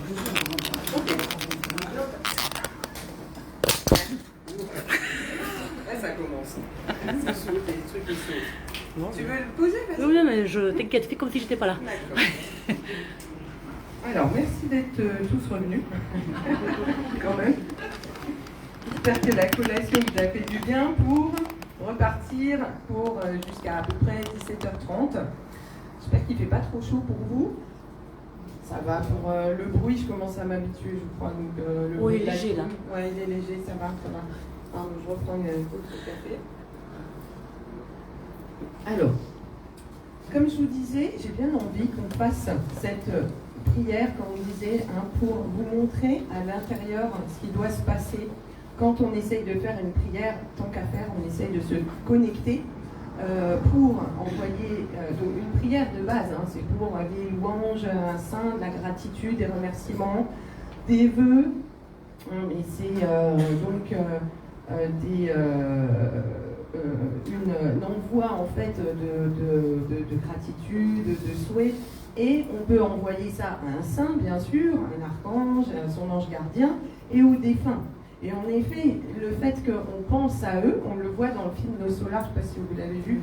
Ok. Là, ça commence. Ça saute, des trucs qui sautent. Bon. Tu veux le poser? Vas-y. Oui, mais je t'inquiète, fais comme si j'étais pas là. D'accord. Alors, merci d'être tous revenus. Quand même. J'espère que la collation vous a fait du bien pour repartir pour jusqu'à à peu près 17h30. J'espère qu'il ne fait pas trop chaud pour vous. Ça va pour le bruit, je commence à m'habituer, je crois. Donc, le Oui, bruit il est léger là. Oui, il est léger, ça va. Pardon, je reprends une autre café. Alors, comme je vous disais, j'ai bien envie qu'on fasse cette prière, comme on disait, pour vous montrer à l'intérieur ce qui doit se passer quand on essaye de faire une prière. Tant qu'à faire, on essaye de se connecter pour envoyer donc une prière de base, hein, c'est pour des louanges, un saint, de la gratitude, des remerciements, des vœux, et c'est donc un envoi en fait de gratitude, de souhait, et on peut envoyer ça à un saint, bien sûr, un archange, à son ange gardien, et aux défunts. Et en effet, le fait qu'on pense à eux, on le voit dans le film No Solar, je ne sais pas si vous l'avez vu.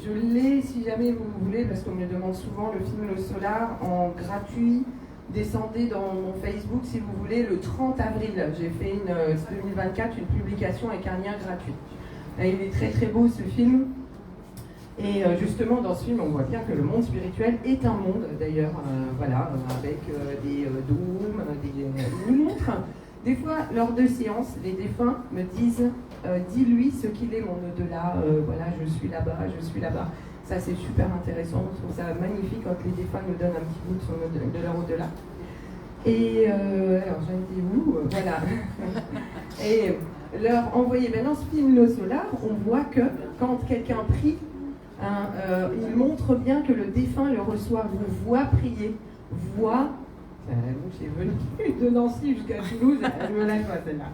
Je l'ai, si jamais vous voulez, parce qu'on me demande souvent le film No Solar en gratuit. Descendez dans mon Facebook si vous voulez, le 30 avril. J'ai fait 2024 une publication avec un lien gratuit. Et il est très très beau ce film. Et justement, dans ce film, on voit bien que le monde spirituel est un monde, d'ailleurs, voilà, avec des dômes, des montres. Des fois, lors de séances, les défunts me disent dis-lui ce qu'il est, mon au-delà, voilà, je suis là-bas, je suis là-bas. Ça, c'est super intéressant. Je trouve ça magnifique quand les défunts nous donnent un petit bout de leur au-delà. Et alors, j'en étais où? Voilà. Et leur envoyer. Ben, dans ce film Le Solar, on voit que quand quelqu'un prie, il montre bien que le défunt le reçoit, vous voit prier, voit. J'ai venu de Nancy jusqu'à Toulouse, elle me lâche pas celle-là.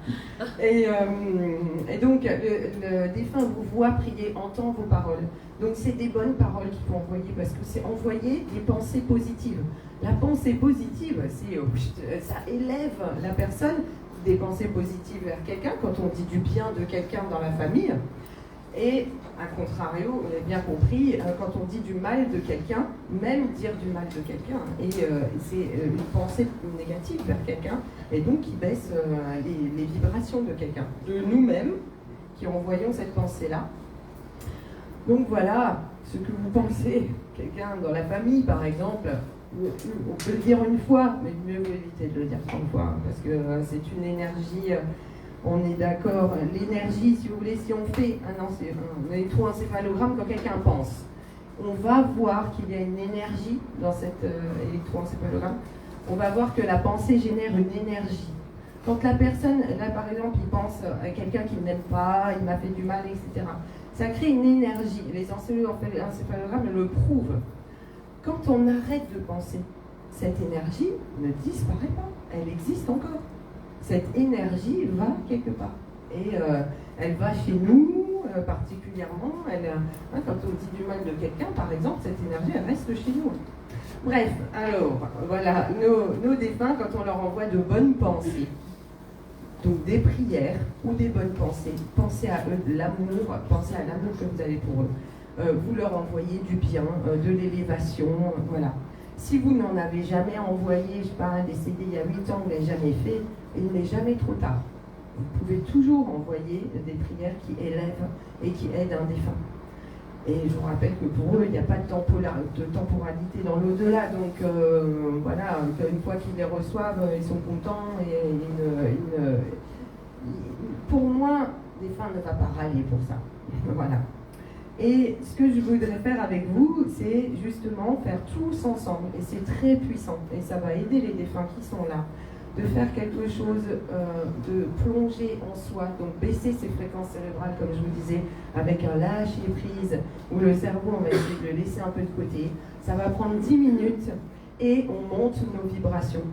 Et donc, le défunt vous voit prier, entend vos paroles. Donc, c'est des bonnes paroles qu'il faut envoyer, parce que c'est envoyer des pensées positives. La pensée positive, ça élève la personne, des pensées positives vers quelqu'un, quand on dit du bien de quelqu'un dans la famille. Et, à contrario, vous avez bien compris, quand on dit du mal de quelqu'un, même dire du mal de quelqu'un, et c'est une pensée négative vers quelqu'un, et donc qui baisse les vibrations de quelqu'un, de nous-mêmes, qui envoyons cette pensée-là. Donc voilà, ce que vous pensez, quelqu'un dans la famille par exemple, on peut le dire une fois, mais mieux vaut éviter de le dire 30 fois, hein, parce que c'est une énergie... On est d'accord, l'énergie, si vous voulez, si on fait un électroencéphalogramme quand quelqu'un pense, on va voir qu'il y a une énergie dans cet électroencéphalogramme. On va voir que la pensée génère une énergie. Quand la personne, là par exemple, il pense à quelqu'un qu'il n'aime pas, il m'a fait du mal, etc. Ça crée une énergie. Les encéphalogrammes le prouvent. Quand on arrête de penser, cette énergie ne disparaît pas. Elle existe encore. Cette énergie va quelque part. Et elle va chez nous particulièrement. Quand on dit du mal de quelqu'un, par exemple, cette énergie, elle reste chez nous. Bref, alors, voilà, nos défunts, quand on leur envoie de bonnes pensées, donc des prières ou des bonnes pensées, pensez à eux de l'amour, pensez à l'amour que vous avez pour eux. Vous leur envoyez du bien, de l'élévation, voilà. Si vous n'en avez jamais envoyé, je sais pas, un décédé il y a 8 ans, vous ne l'avez jamais fait, il n'est jamais trop tard. Vous pouvez toujours envoyer des prières qui élèvent et qui aident un défunt. Et je vous rappelle que pour eux, il n'y a pas de temporalité dans l'au-delà. Donc voilà, une fois qu'ils les reçoivent, ils sont contents. Pour moi, les défunt ne va pas râler pour ça. Voilà. Et ce que je voudrais faire avec vous, c'est justement faire tous ensemble, et c'est très puissant, et ça va aider les défunts qui sont là, de faire quelque chose, de plonger en soi, donc baisser ses fréquences cérébrales, comme je vous disais, avec un lâcher-prise, où le cerveau, on va essayer de le laisser un peu de côté. Ça va prendre 10 minutes, et on monte nos vibrations.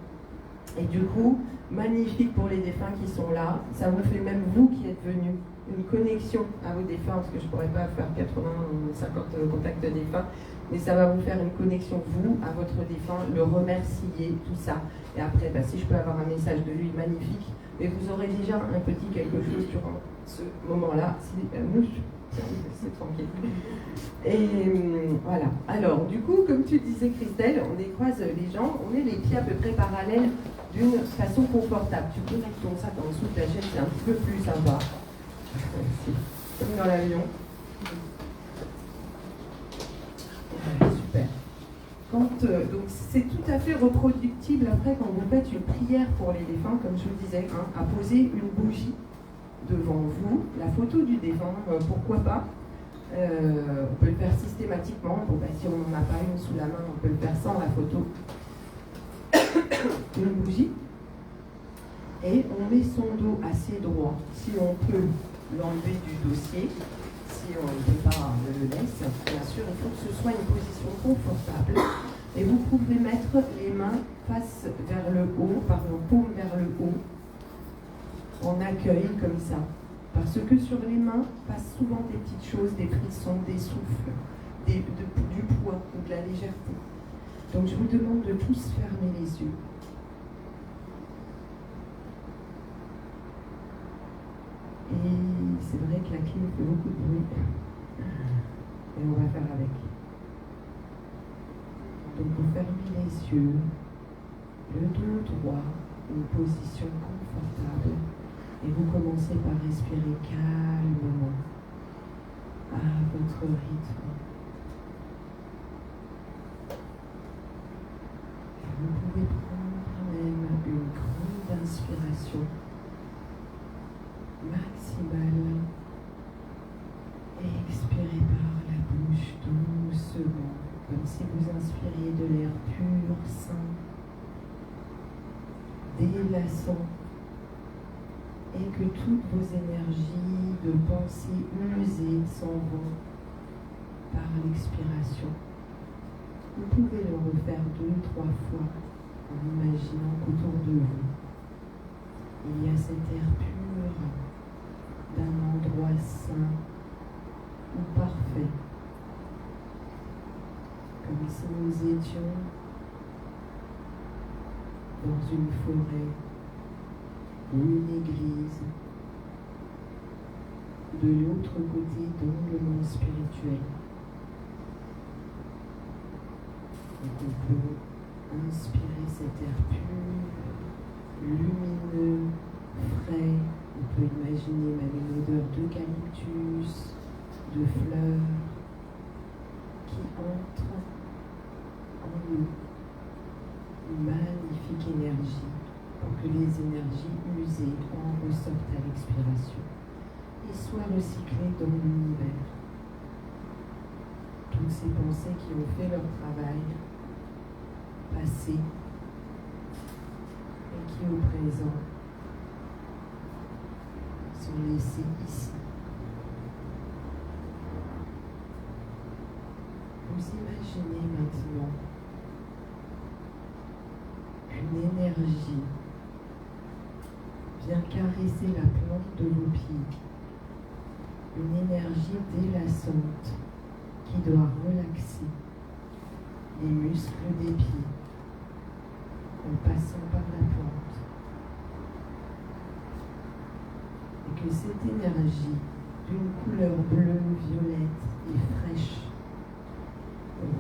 Et du coup, magnifique pour les défunts qui sont là, ça vous fait même vous qui êtes venus, une connexion à vos défunts, parce que je ne pourrais pas faire 80 ou 50 contacts défunts, mais ça va vous faire une connexion, vous, à votre défunt, le remercier, tout ça. Et après, si je peux avoir un message de lui, magnifique, mais vous aurez déjà un petit quelque chose durant ce moment-là. C'est tranquille. Et voilà. Alors, du coup, comme tu disais, Christelle, on décroise les gens, on met les pieds à peu près parallèles d'une façon confortable. Tu peux mettre ton sac en dessous de ta chaise, c'est un petit peu plus sympa. C'est comme dans l'avion. Super. Donc c'est tout à fait reproductible après quand vous faites une prière pour les défunts, comme je vous disais, à poser une bougie devant vous, la photo du défunt, pourquoi pas. On peut le faire systématiquement. Si on n'en a pas une sous la main, on peut le faire sans la photo. Une bougie. Et on met son dos assez droit. Si on peut l'enlever du dossier, si on ne peut pas, on le laisse. Bien sûr, il faut que ce soit une position confortable. Et vous pouvez mettre les mains face vers le haut, par vos paumes vers le haut, en accueil comme ça. Parce que sur les mains passent souvent des petites choses, des frissons, des souffles, du poids ou de la légèreté. Donc je vous demande de tous fermer les yeux. Et c'est vrai que la clé fait beaucoup de bruit. Et on va faire avec. Donc vous fermez les yeux, le dos droit, une position confortable. Et vous commencez par respirer calmement, à votre rythme. Et vous pouvez prendre même une grande inspiration maximale et expirer par la bouche doucement, comme si vous inspiriez de l'air pur, sain, délassant, et que toutes vos énergies de pensée usées s'en vont par l'expiration. Vous pouvez le refaire 2-3 fois en imaginant qu'autour de vous, il y a cet air pur d'un endroit sain ou parfait, comme si nous étions dans une forêt ou une église, de l'autre côté dans le monde spirituel. Donc on peut inspirer cet air pur, lumineux, frais. On peut imaginer même une odeur d'eucalyptus, de fleurs qui entre en nous. Une magnifique énergie pour que les énergies usées en ressortent à l'expiration et soient recyclées dans l'univers. Toutes ces pensées qui ont fait leur travail, passé, et qui au présent sont laissées ici. Vous imaginez maintenant une énergie vient caresser la plante de vos pieds, une énergie délassante qui doit relaxer les muscles des pieds en passant par la plante. Et que cette énergie d'une couleur bleue, violette et fraîche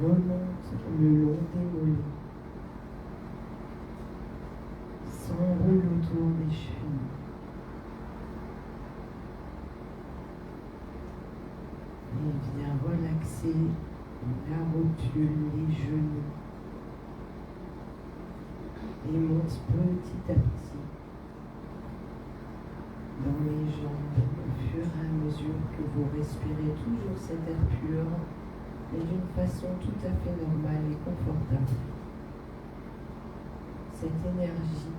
remonte le long des mollets, s'enroule autour des chevilles et vient relaxer la rotule, les genoux et monte petit à petit dans les jambes au fur et à mesure que vous respirez toujours cet air pur, mais d'une façon tout à fait normale et confortable. Cette énergie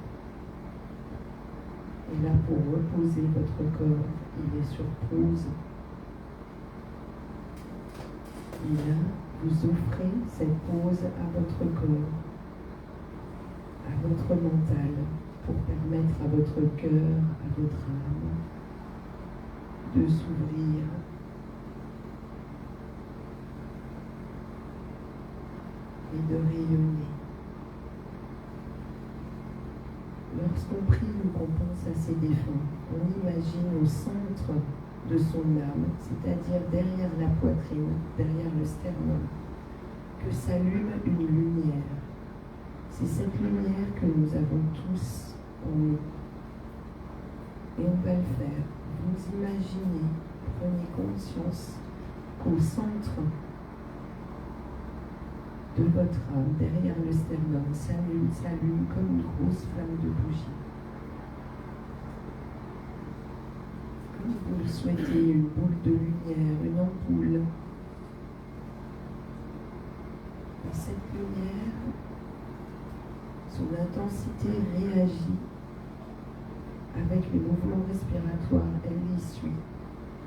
est là pour reposer votre corps. Il est sur pause. Et là, vous offrez cette pause à votre corps, à votre mental, pour permettre à votre cœur, à votre âme, de s'ouvrir et de rayonner. Lorsqu'on prie ou qu'on pense à ses défunts, on imagine au centre de son âme, c'est-à-dire derrière la poitrine, derrière le sternum, que s'allume une lumière. C'est cette lumière que nous avons tous en nous. Et on va le faire. Vous imaginez, prenez conscience qu'au centre de votre âme, derrière le sternum, s'allume comme une grosse flamme de bougie. Comme vous le souhaitez, une boule de lumière, une ampoule. Et cette lumière, son intensité réagit avec les mouvements respiratoires, elle les suit.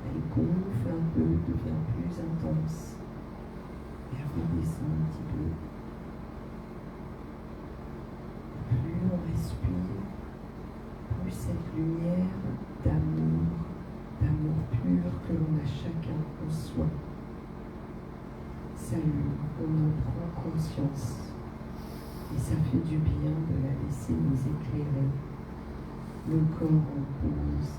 Elle gonfle un peu, devient plus intense. Et elle redescend un petit peu. Plus on respire, plus cette lumière d'amour pur que l'on a chacun en soi s'allume, on en prend conscience. Et ça fait du bien de la laisser nous éclairer. Le corps en pause.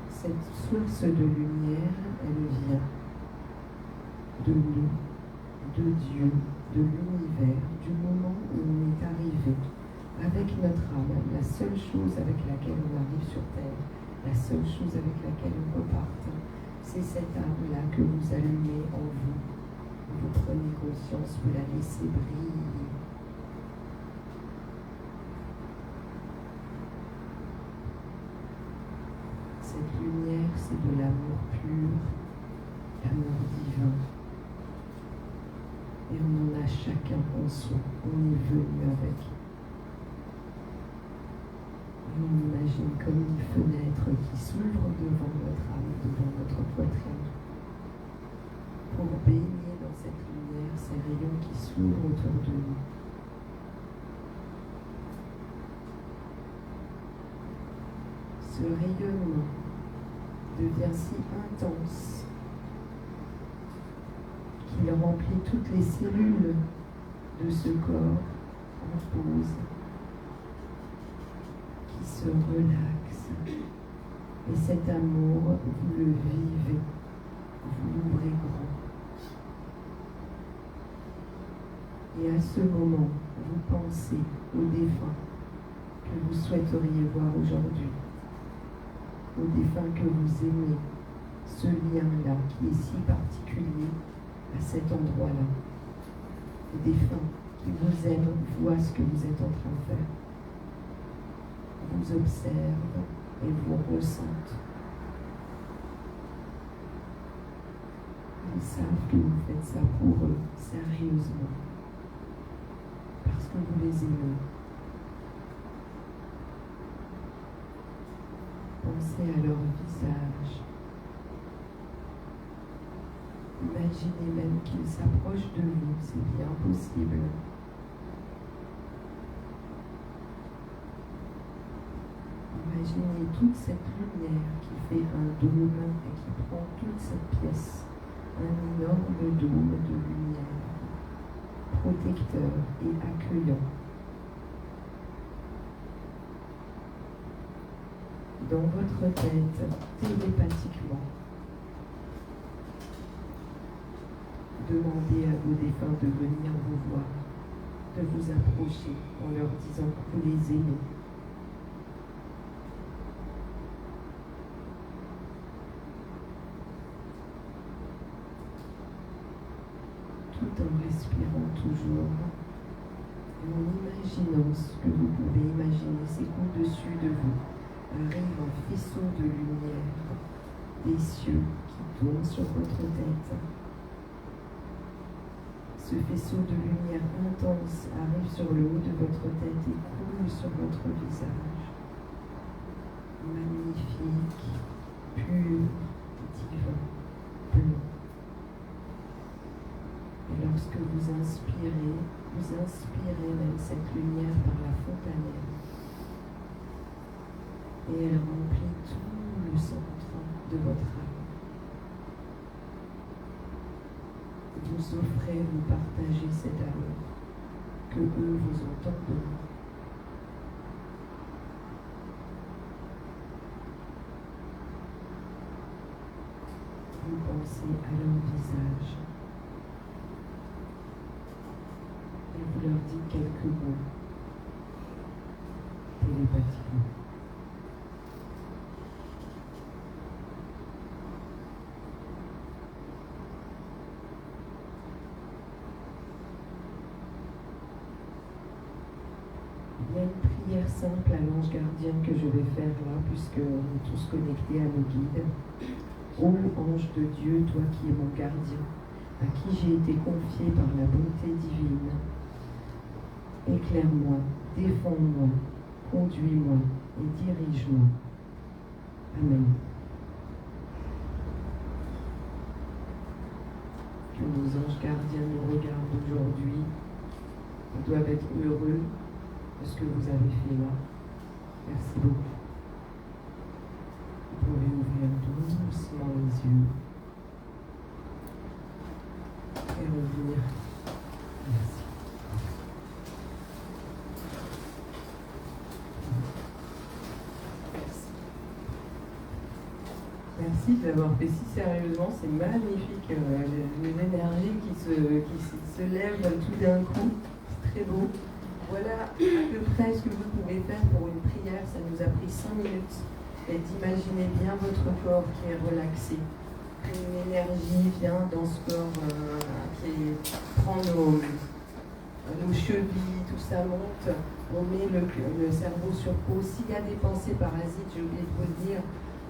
Cette source de lumière, elle vient de nous, de Dieu, de l'univers, du moment où on est arrivé avec notre âme, la seule chose avec laquelle on arrive sur Terre, la seule chose avec laquelle on reparte, c'est cette âme-là que vous allumez en vous. Vous prenez conscience, vous la laissez briller. Cette lumière, c'est de l'amour pur, l'amour divin. Et on en a chacun en soi. On est venu avec. Et on imagine comme une fenêtre qui s'ouvre devant notre âme, devant notre poitrine, pour baigner dans cette lumière ces rayons qui s'ouvrent autour de nous. Ce rayonnement devient si intense qu'il remplit toutes les cellules de ce corps en pause, qui se relaxe. Et cet amour, vous le vivez, vous l'ouvrez grand. Et à ce moment, vous pensez aux défunts que vous souhaiteriez voir aujourd'hui, aux défunts que vous aimez, ce lien-là qui est si particulier à cet endroit-là. Les défunts qui vous aiment voient ce que vous êtes en train de faire, vous observent et vous ressentent. Ils savent que vous faites ça pour eux, sérieusement, parce que vous les aimez. Pensez à leur visage. Imaginez même qu'ils s'approchent de vous, c'est bien possible. Imaginez toute cette lumière qui fait un dôme et qui prend toute cette pièce, un énorme dôme de lumière, protecteur et accueillant. Dans votre tête, télépathiquement, demandez à vos défunts de venir vous voir, de vous approcher en leur disant que vous les aimez. Tout en respirant toujours, et en imaginant ce que vous pouvez imaginer, c'est qu'au-dessus de vous arrive un faisceau de lumière des cieux qui tourne sur votre tête. Ce faisceau de lumière intense arrive sur le haut de votre tête et coule sur votre visage. Magnifique, pur, divin, blanc. Et lorsque vous inspirez même cette lumière par la fontanelle. Et elle remplit tout le centre de votre âme. vous offrez, vous partagez cet amour que eux vous ont tant donné. Vous pensez à leur visage et vous leur dites quelques mots télépathiquement. Il y a une prière simple à l'ange gardien que je vais faire là, puisque on est tous connectés à nos guides. Ô ange de Dieu, toi qui es mon gardien, à qui j'ai été confié par la bonté divine, éclaire-moi, défends-moi, conduis-moi et dirige-moi. Amen. Que nos anges gardiens nous regardent aujourd'hui. Ils doivent être heureux de ce que vous avez fait là. Merci beaucoup. Vous pouvez ouvrir doucement les yeux et revenir. Merci. Merci de l'avoir fait si sérieusement, c'est magnifique, l'énergie qui se lève tout d'un coup, c'est très beau. Voilà à peu près ce que vous pouvez faire pour une prière, ça nous a pris 5 minutes. Et d'imaginer bien votre corps qui est relaxé. Une énergie vient dans ce corps qui prend nos chevilles, tout ça monte. On met le cerveau sur pause. S'il y a des pensées parasites, j'ai oublié de vous le dire,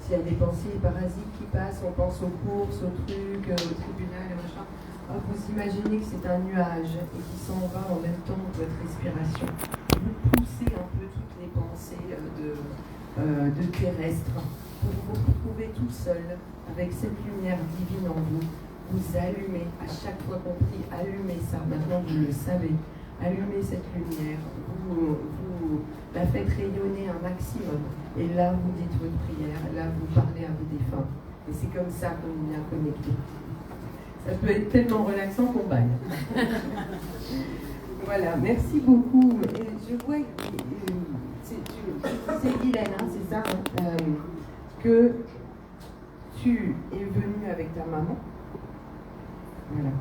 s'il y a des pensées parasites qui passent, on pense aux courses, aux trucs, au tribunal, et machin. Hop, vous imaginez que c'est un nuage et qui s'en va en même temps que votre respiration. Vous poussez un peu toutes les pensées de terrestre, pour vous retrouver tout seul avec cette lumière divine en vous. Vous allumez, à chaque fois qu'on prie, allumez ça, maintenant vous le savez, allumez cette lumière, vous la faites rayonner un maximum, et là vous dites votre prière, là vous parlez à vos défunts, et c'est comme ça qu'on est bien connecté. Ça peut être tellement relaxant qu'on baille. Voilà, merci beaucoup. Et je vois que c'est Guylaine, hein, c'est ça, que tu es venue avec ta maman. Voilà.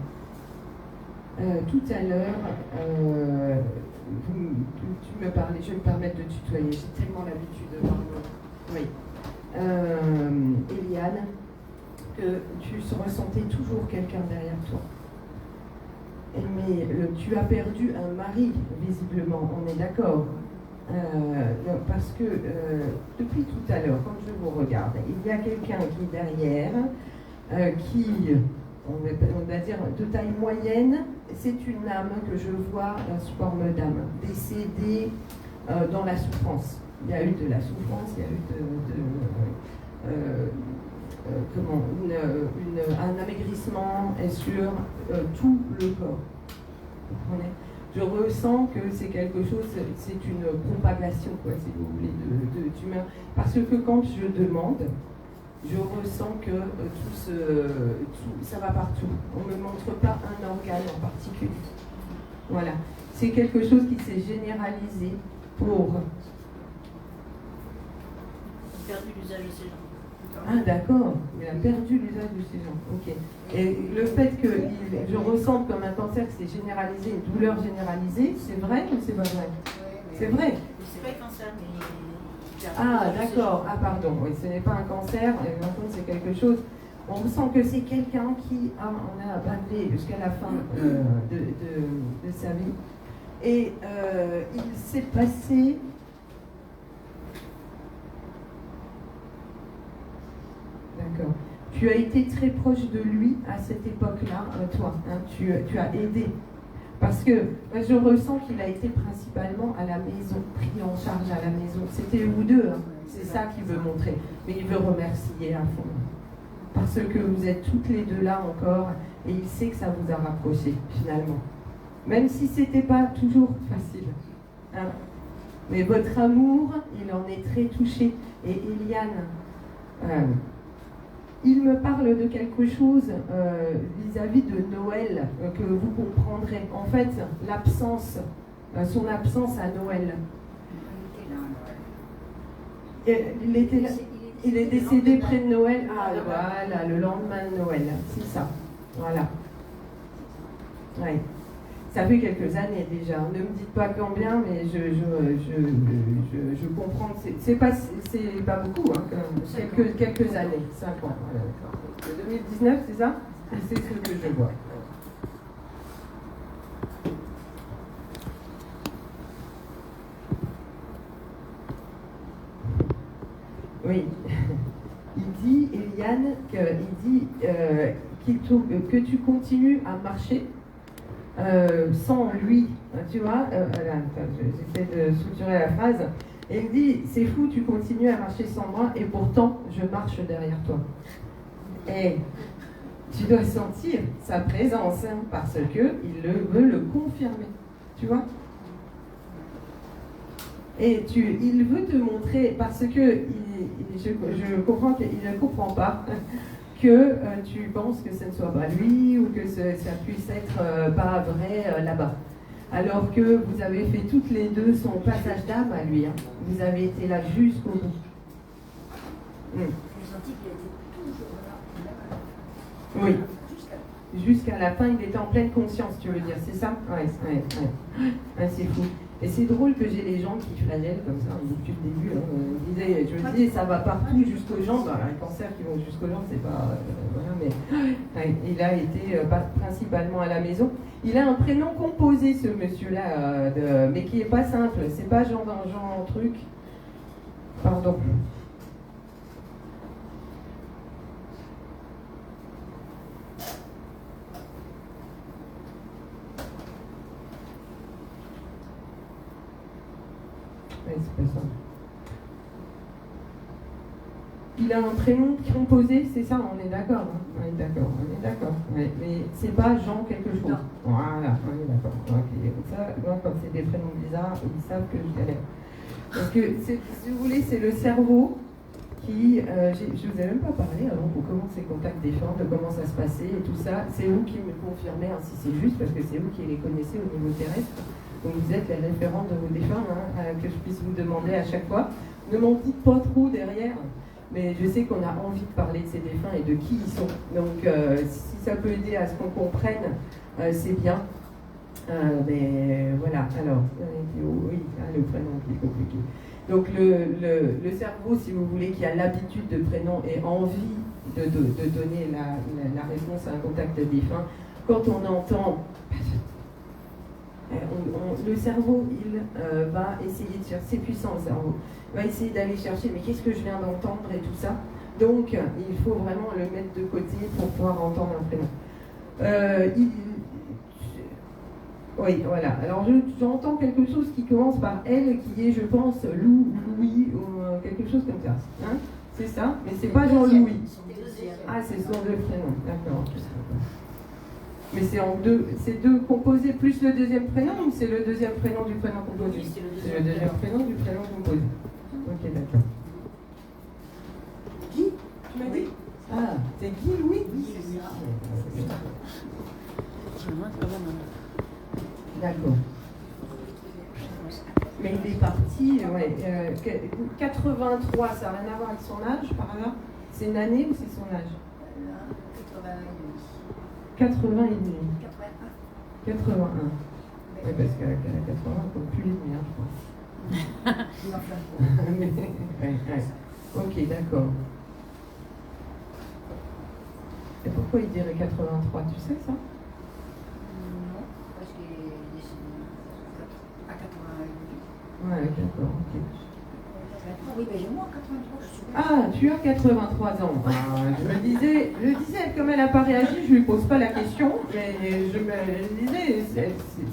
Tout à l'heure, tu me parlais, je vais me permettre de tutoyer, j'ai tellement l'habitude de parler. Oui. Eliane, que tu ressentais toujours quelqu'un derrière toi. Mais tu as perdu un mari, visiblement, on est d'accord. Parce que depuis tout à l'heure, quand je vous regarde, il y a quelqu'un qui est derrière, qui, on va dire, de taille moyenne. C'est une âme que je vois sous forme d'âme, décédée dans la souffrance. Il y a eu de la souffrance, il y a eu un amaigrissement sur tout le corps. Vous comprenez ? Je ressens que c'est quelque chose, c'est une propagation, quoi, si vous voulez, de tumeur. Parce que quand je demande, je ressens que ça va partout. On ne me montre pas un organe en particulier. Voilà. C'est quelque chose qui s'est généralisé pour... Il a perdu l'usage de ses jambes. Ah d'accord, il a perdu l'usage de ses jambes. Ok. Et le fait que je ressente comme un cancer qui s'est généralisé, une douleur généralisée, c'est vrai ou c'est pas vrai? C'est vrai. C'est pas un cancer, mais... Ah d'accord, ah pardon, oui, ce n'est pas un cancer, et en fait c'est quelque chose, on sent que c'est quelqu'un qui on a battu jusqu'à la fin de sa vie. Et il s'est passé... D'accord. Tu as été très proche de lui à cette époque-là, toi, hein, tu as aidé. Parce que je ressens qu'il a été principalement à la maison, pris en charge à la maison. C'était vous deux, hein. C'est ça qu'il veut montrer. Mais il veut remercier à fond. Parce que vous êtes toutes les deux là encore, et il sait que ça vous a rapprochés, finalement. Même si c'était pas toujours facile. Hein. Mais votre amour, il en est très touché. Et Eliane, Il me parle de quelque chose vis-à-vis de Noël que vous comprendrez. En fait, son absence à Noël. Il était là. Il est décédé près de Noël. Ah voilà, le lendemain de Noël. C'est ça. Voilà. Ouais. Ça fait quelques années déjà. Ne me dites pas combien, mais je comprends que c'est pas beaucoup, hein, quand même. Quelques années, 5 ans. Voilà, d'accord. 2019, c'est ça? Et c'est ce que je vois. Oui. Il dit, Eliane, que tu continues à marcher sans lui. Tu vois, j'essaie de structurer la phrase. Et il dit, c'est fou, tu continues à marcher sans moi et pourtant je marche derrière toi. Et tu dois sentir sa présence, hein, parce que il veut le confirmer. Tu vois? Et il veut te montrer, parce que je comprends qu'il ne comprend pas que tu penses que ce ne soit pas lui ou que ça puisse être pas vrai là-bas. Alors que vous avez fait toutes les deux son passage d'âme à lui. Hein. Vous avez été là jusqu'au bout. J'ai senti qu'il était toujours là. Oui. Jusqu'à la fin, il était en pleine conscience, tu veux dire, c'est ça? Ouais. C'est fou. Et c'est drôle que j'ai les gens qui flagellent comme ça, depuis le début. Hein. Je me disais, ça va partout jusqu'aux jambes. Bah, les cancers qui vont jusqu'aux jambes, c'est pas. Voilà, mais il a été principalement à la maison. Il a un prénom composé, ce monsieur-là, mais qui est pas simple. C'est pas genre truc. Pardon. C'est pas ça. Il a un prénom composé, c'est ça, on est d'accord. Hein, on est d'accord. Ouais, mais c'est pas Jean quelque chose. Non. Voilà, on est d'accord. Okay. Ça, quand c'est des prénoms bizarres, ils savent que je galère. Parce que, si vous voulez, c'est le cerveau qui. Je vous ai même pas parlé avant qu'on commence les contacts défunts, de comment ça se passait et tout ça. C'est vous qui me confirmez, hein, si c'est juste, parce que c'est vous qui les connaissez au niveau terrestre. Donc vous êtes les référents de vos défunts, hein, que je puisse vous demander à chaque fois. Ne m'en dites pas trop derrière, mais je sais qu'on a envie de parler de ces défunts et de qui ils sont. Donc si ça peut aider à ce qu'on comprenne, c'est bien. Mais voilà, alors, oui, le prénom qui est compliqué. Donc le cerveau, si vous voulez, qui a l'habitude de prénom et envie de donner la réponse à un contact défunt, quand on entend... le cerveau, il va essayer de chercher, c'est puissant le cerveau, va essayer d'aller chercher, mais qu'est-ce que je viens d'entendre et tout ça. Donc, il faut vraiment le mettre de côté pour pouvoir entendre un prénom. Oui, voilà. Alors, j'entends quelque chose qui commence par elle, qui est, je pense, Louis, ou quelque chose comme ça. Hein, c'est ça, mais c'est pas Jean-Louis. Ah, c'est son deux prénoms, d'accord. Mais c'est deux composés plus le deuxième prénom ou c'est le deuxième prénom du prénom composé? Oui, c'est le deuxième prénom du prénom composé. Ok, d'accord. Guy, tu m'as dit? Ah, c'est Guy Louis? Oui, c'est ça. D'accord. Mais il est parti, 83, ça n'a rien à voir avec son âge par là? C'est une année ou c'est son âge? 80 et demi. 81. Oui, parce qu'à 80, on ne peut plus les tenir, je pense. Ok, d'accord. Et pourquoi il dirait 83? Tu sais ça? Non, parce qu'il est décédé à 81. Ouais, d'accord, ok. Oui, mais j'ai moi 83, je suis. Ah, tu as 83 ans. Je me disais, comme elle n'a pas réagi, je ne lui pose pas la question, mais je me disais,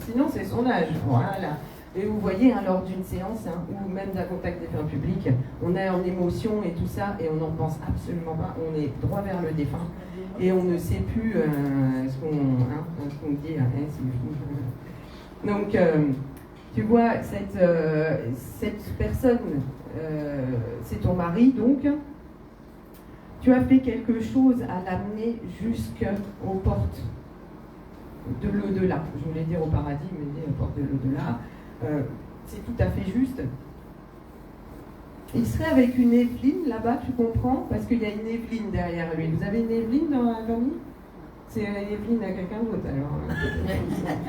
sinon c'est son âge. Voilà. Et vous voyez, hein, lors d'une séance, hein, ou même d'un contact défunt public, on est en émotion et tout ça, et on n'en pense absolument pas. On est droit vers le défunt, et on ne sait plus ce qu'on dit. Hein, donc, tu vois, cette personne, c'est ton mari, donc. tu as fait quelque chose à l'amener jusqu'aux portes de l'au-delà. Je voulais dire au paradis, mais aux portes de l'au-delà. C'est tout à fait juste. Il serait avec une Évelyne là-bas, tu comprends? Parce qu'il y a une Évelyne derrière lui. Vous avez une Évelyne dans la famille? C'est Évelyne à quelqu'un d'autre alors.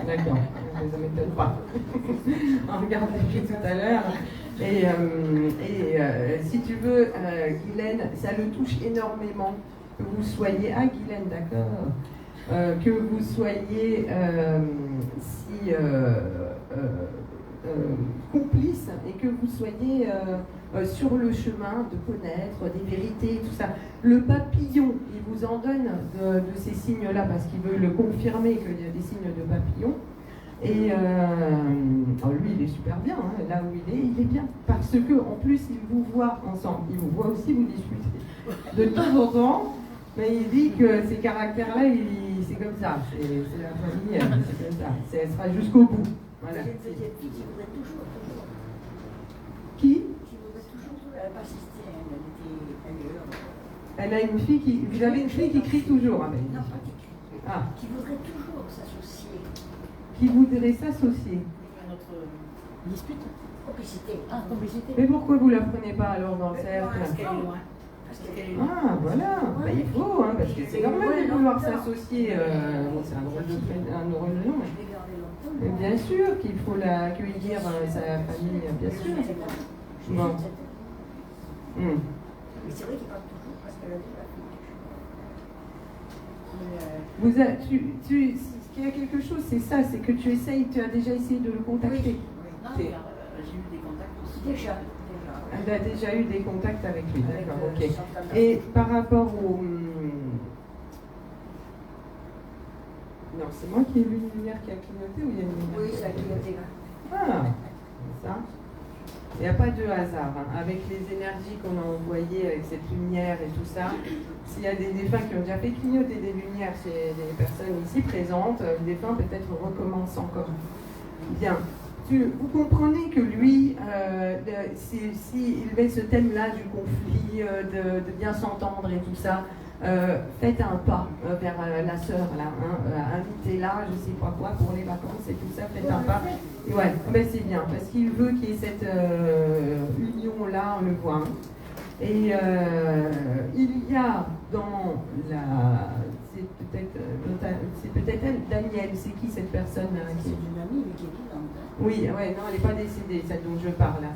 D'accord, ça ne m'étonne pas. On regarde depuis tout à l'heure. Et si tu veux, Guylaine, ça le touche énormément que vous soyez. Ah, Guylaine, d'accord. Que vous soyez complice et que vous soyez sur le chemin de connaître des vérités, tout ça. Le papillon, il vous en donne de ces signes-là parce qu'il veut le confirmer qu'il y a des signes de papillon. Et lui, il est super bien, hein. Là où il est bien. Parce que en plus, il vous voit ensemble. Il vous voit aussi vous discuter. De temps en temps, mais il dit que ces caractères-là, c'est comme ça. C'est la famille, c'est comme ça. Elle sera jusqu'au bout. Voilà. J'ai une petite fille qui voudrait toujours. Qui voudrait toujours, elle n'a pas assisté, elle était ailleurs. Elle a une fille qui. Vous avez une fille qui crie toujours, hein, Non, pas qui crie. Ah. Qui voudrait toujours s'associer. Qui voudrait s'associer. Notre dispute. Complicité. Ah, complicité. Mais pourquoi vous la prenez pas alors dans le cercle? Parce qu'elle est loin. Parce qu'elle est loin. Ah, voilà. Bah, il faut, hein, parce que c'est normal de vouloir s'associer. Bon, c'est un drôle de nom, mais. Je l'ai gardé longtemps. Mais bien sûr qu'il faut l'accueillir, sa famille, bien sûr. Bon. Mais c'est vrai qu'il parle toujours parce qu'elle a dit la fille. Il y a quelque chose, c'est ça, c'est que tu as déjà essayé de le contacter. Non, j'ai eu des contacts aussi. Déjà. Elle a déjà eu des contacts avec lui, d'accord, ok. Ok. Et par rapport au... Non, c'est moi qui ai vu une lumière qui a clignoté ou il y a une lumière? Oui, ça a clignoté là. Ah, ça. Il n'y a pas de hasard, hein. Avec les énergies qu'on a envoyées, avec cette lumière et tout ça, s'il y a des défunts qui ont déjà fait clignoter des lumières chez des personnes ici présentes, les défunts peut-être recommencent encore. Bien. Vous comprenez que lui, s'il met ce thème-là du conflit, de bien s'entendre et tout ça, faites un pas vers la sœur, là, hein, invitez-la, je sais pas quoi, pour les vacances et tout ça, faites un pas. Et ouais, ben c'est bien, parce qu'il veut qu'il y ait cette union-là, on le voit. Hein. Et il y a dans la... C'est peut-être elle, Daniel, c'est qui cette personne C'est une amie, mais qui est vivante. Oui, ouais, non, elle n'est pas décédée, celle dont je parle, là.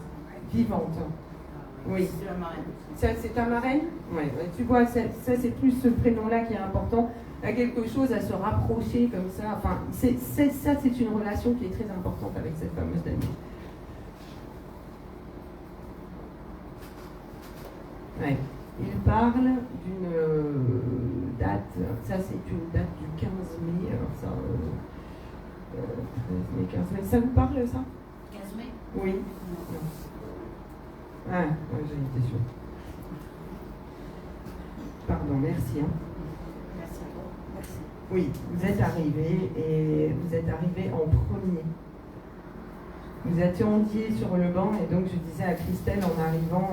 Vivante. Oui. C'est la marraine. Ça, c'est ta marraine? Oui, tu vois, ça c'est plus ce prénom-là qui est important. Il y a quelque chose à se rapprocher comme ça. Enfin, ça, c'est une relation qui est très importante avec cette fameuse amie. Ouais. Il parle d'une date, ça c'est une date du 15 mai, alors ça, 13 mai, 15 mai, ça vous parle ça? 15 mai? Oui. Non. Ah, ouais, j'ai été sûre. Pardon, merci. Hein. Merci à toi. Merci. Oui, vous êtes arrivé et vous êtes arrivé en premier. Vous attendiez sur le banc et donc je disais à Christelle en arrivant,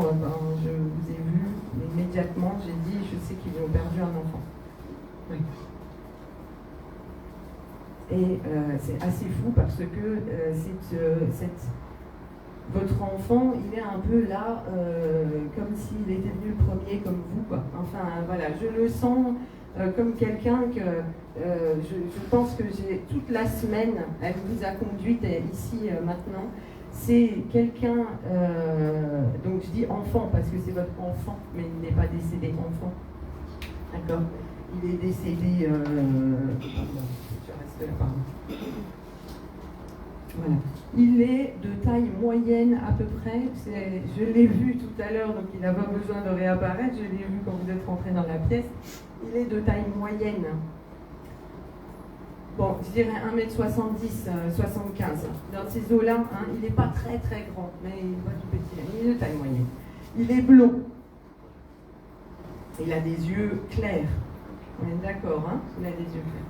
je vous ai vu immédiatement, j'ai dit, je sais qu'ils ont perdu un enfant. Oui. Et c'est assez fou parce que votre enfant, il est un peu là, comme s'il était venu le premier, comme vous, quoi. Enfin, voilà, je le sens comme quelqu'un que je pense que j'ai toute la semaine, elle vous a conduite ici maintenant. C'est quelqu'un, donc je dis enfant parce que c'est votre enfant, mais il n'est pas décédé enfant. D'accord? Il est décédé. Pardon, je reste là, pardon. Voilà. Il est de taille moyenne à peu près. Je l'ai vu tout à l'heure, donc il n'a pas besoin de réapparaître. Je l'ai vu quand vous êtes rentré dans la pièce. Il est de taille moyenne. Bon, je dirais 1m70, 75. Dans ces eaux-là, hein, il n'est pas très très grand, mais il n'est pas tout petit. Il est de taille moyenne. Il est blond. Il a des yeux clairs. On est d'accord, hein? Il a des yeux clairs.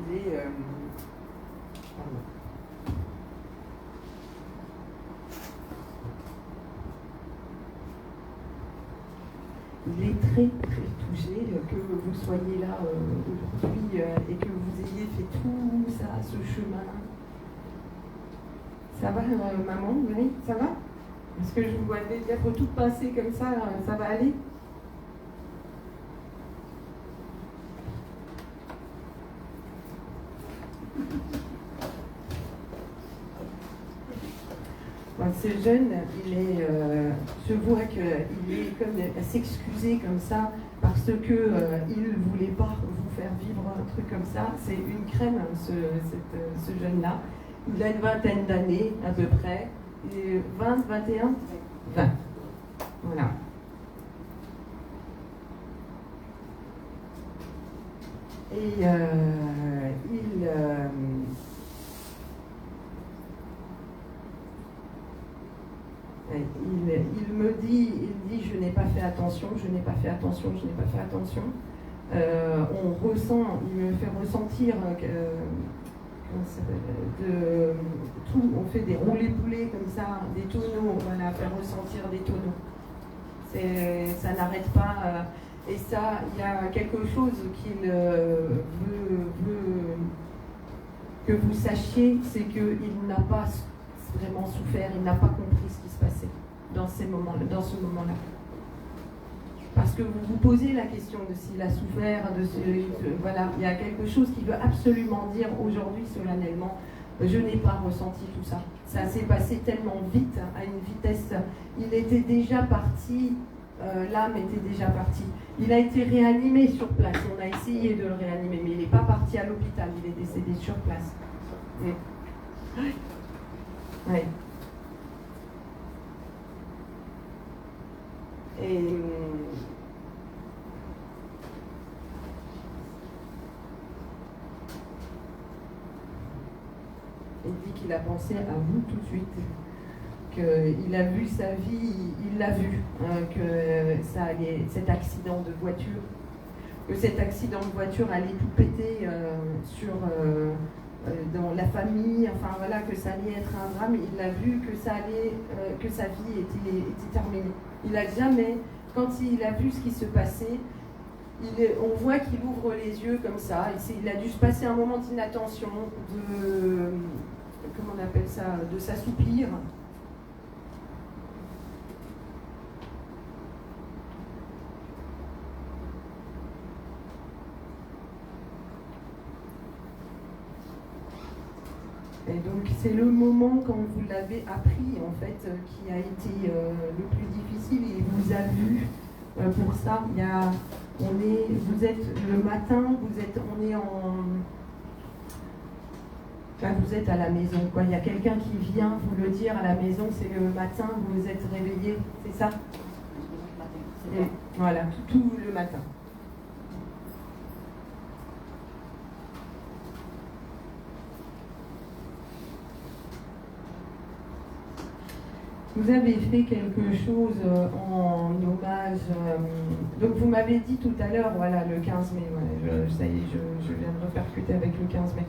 Il est il est très très touché que vous soyez là aujourd'hui et que vous ayez fait tout ça, ce chemin. Ça va, maman? Oui, ça va? Parce que je vous vois des lèvres toutes pincées comme ça va aller? Ce jeune, je vois qu'il est comme à s'excuser comme ça parce que il ne voulait pas vous faire vivre un truc comme ça. C'est une crème, ce jeune-là. Il a une vingtaine d'années à peu près. 20, 21 20. Voilà. Et il me dit, je n'ai pas fait attention. On ressent, il me fait ressentir tout, on fait des roulés-boulés comme ça, des tonneaux, voilà, faire ressentir des tonneaux. Ça n'arrête pas. Et ça, il y a quelque chose qu'il veut que vous sachiez, c'est qu'il n'a pas vraiment souffert, il n'a pas compris ce qui se passait dans ce moment-là. Parce que vous vous posez la question de s'il a souffert, voilà, il y a quelque chose qui veut absolument dire aujourd'hui solennellement, je n'ai pas ressenti tout ça. Ça s'est passé tellement vite, à une vitesse, il était déjà parti, l'âme était déjà partie. Il a été réanimé sur place, on a essayé de le réanimer, mais il n'est pas parti à l'hôpital, il est décédé sur place. Oui. Et il dit qu'il a pensé à vous tout de suite, qu'il a vu sa vie, il l'a vu, que ça allait, cet accident de voiture, allait tout péter dans la famille, enfin voilà, que ça allait être un drame. Il a vu que ça allait, que sa vie était terminée. Il a jamais, quand il a vu ce qui se passait, on voit qu'il ouvre les yeux comme ça. Il a dû se passer un moment d'inattention, comment on appelle ça, de s'assoupir. Et donc c'est le moment quand vous l'avez appris en fait qui a été le plus difficile. Il vous a vu pour ça. Vous êtes le matin, vous êtes à la maison, quoi. Il y a quelqu'un qui vient vous le dire à la maison, c'est le matin, vous êtes réveillé, c'est ça? Voilà, tout le matin. Vous avez fait quelque chose en hommage. Donc vous m'avez dit tout à l'heure, voilà, le 15 mai, voilà, ça y est, je viens de repercuter avec le 15 mai.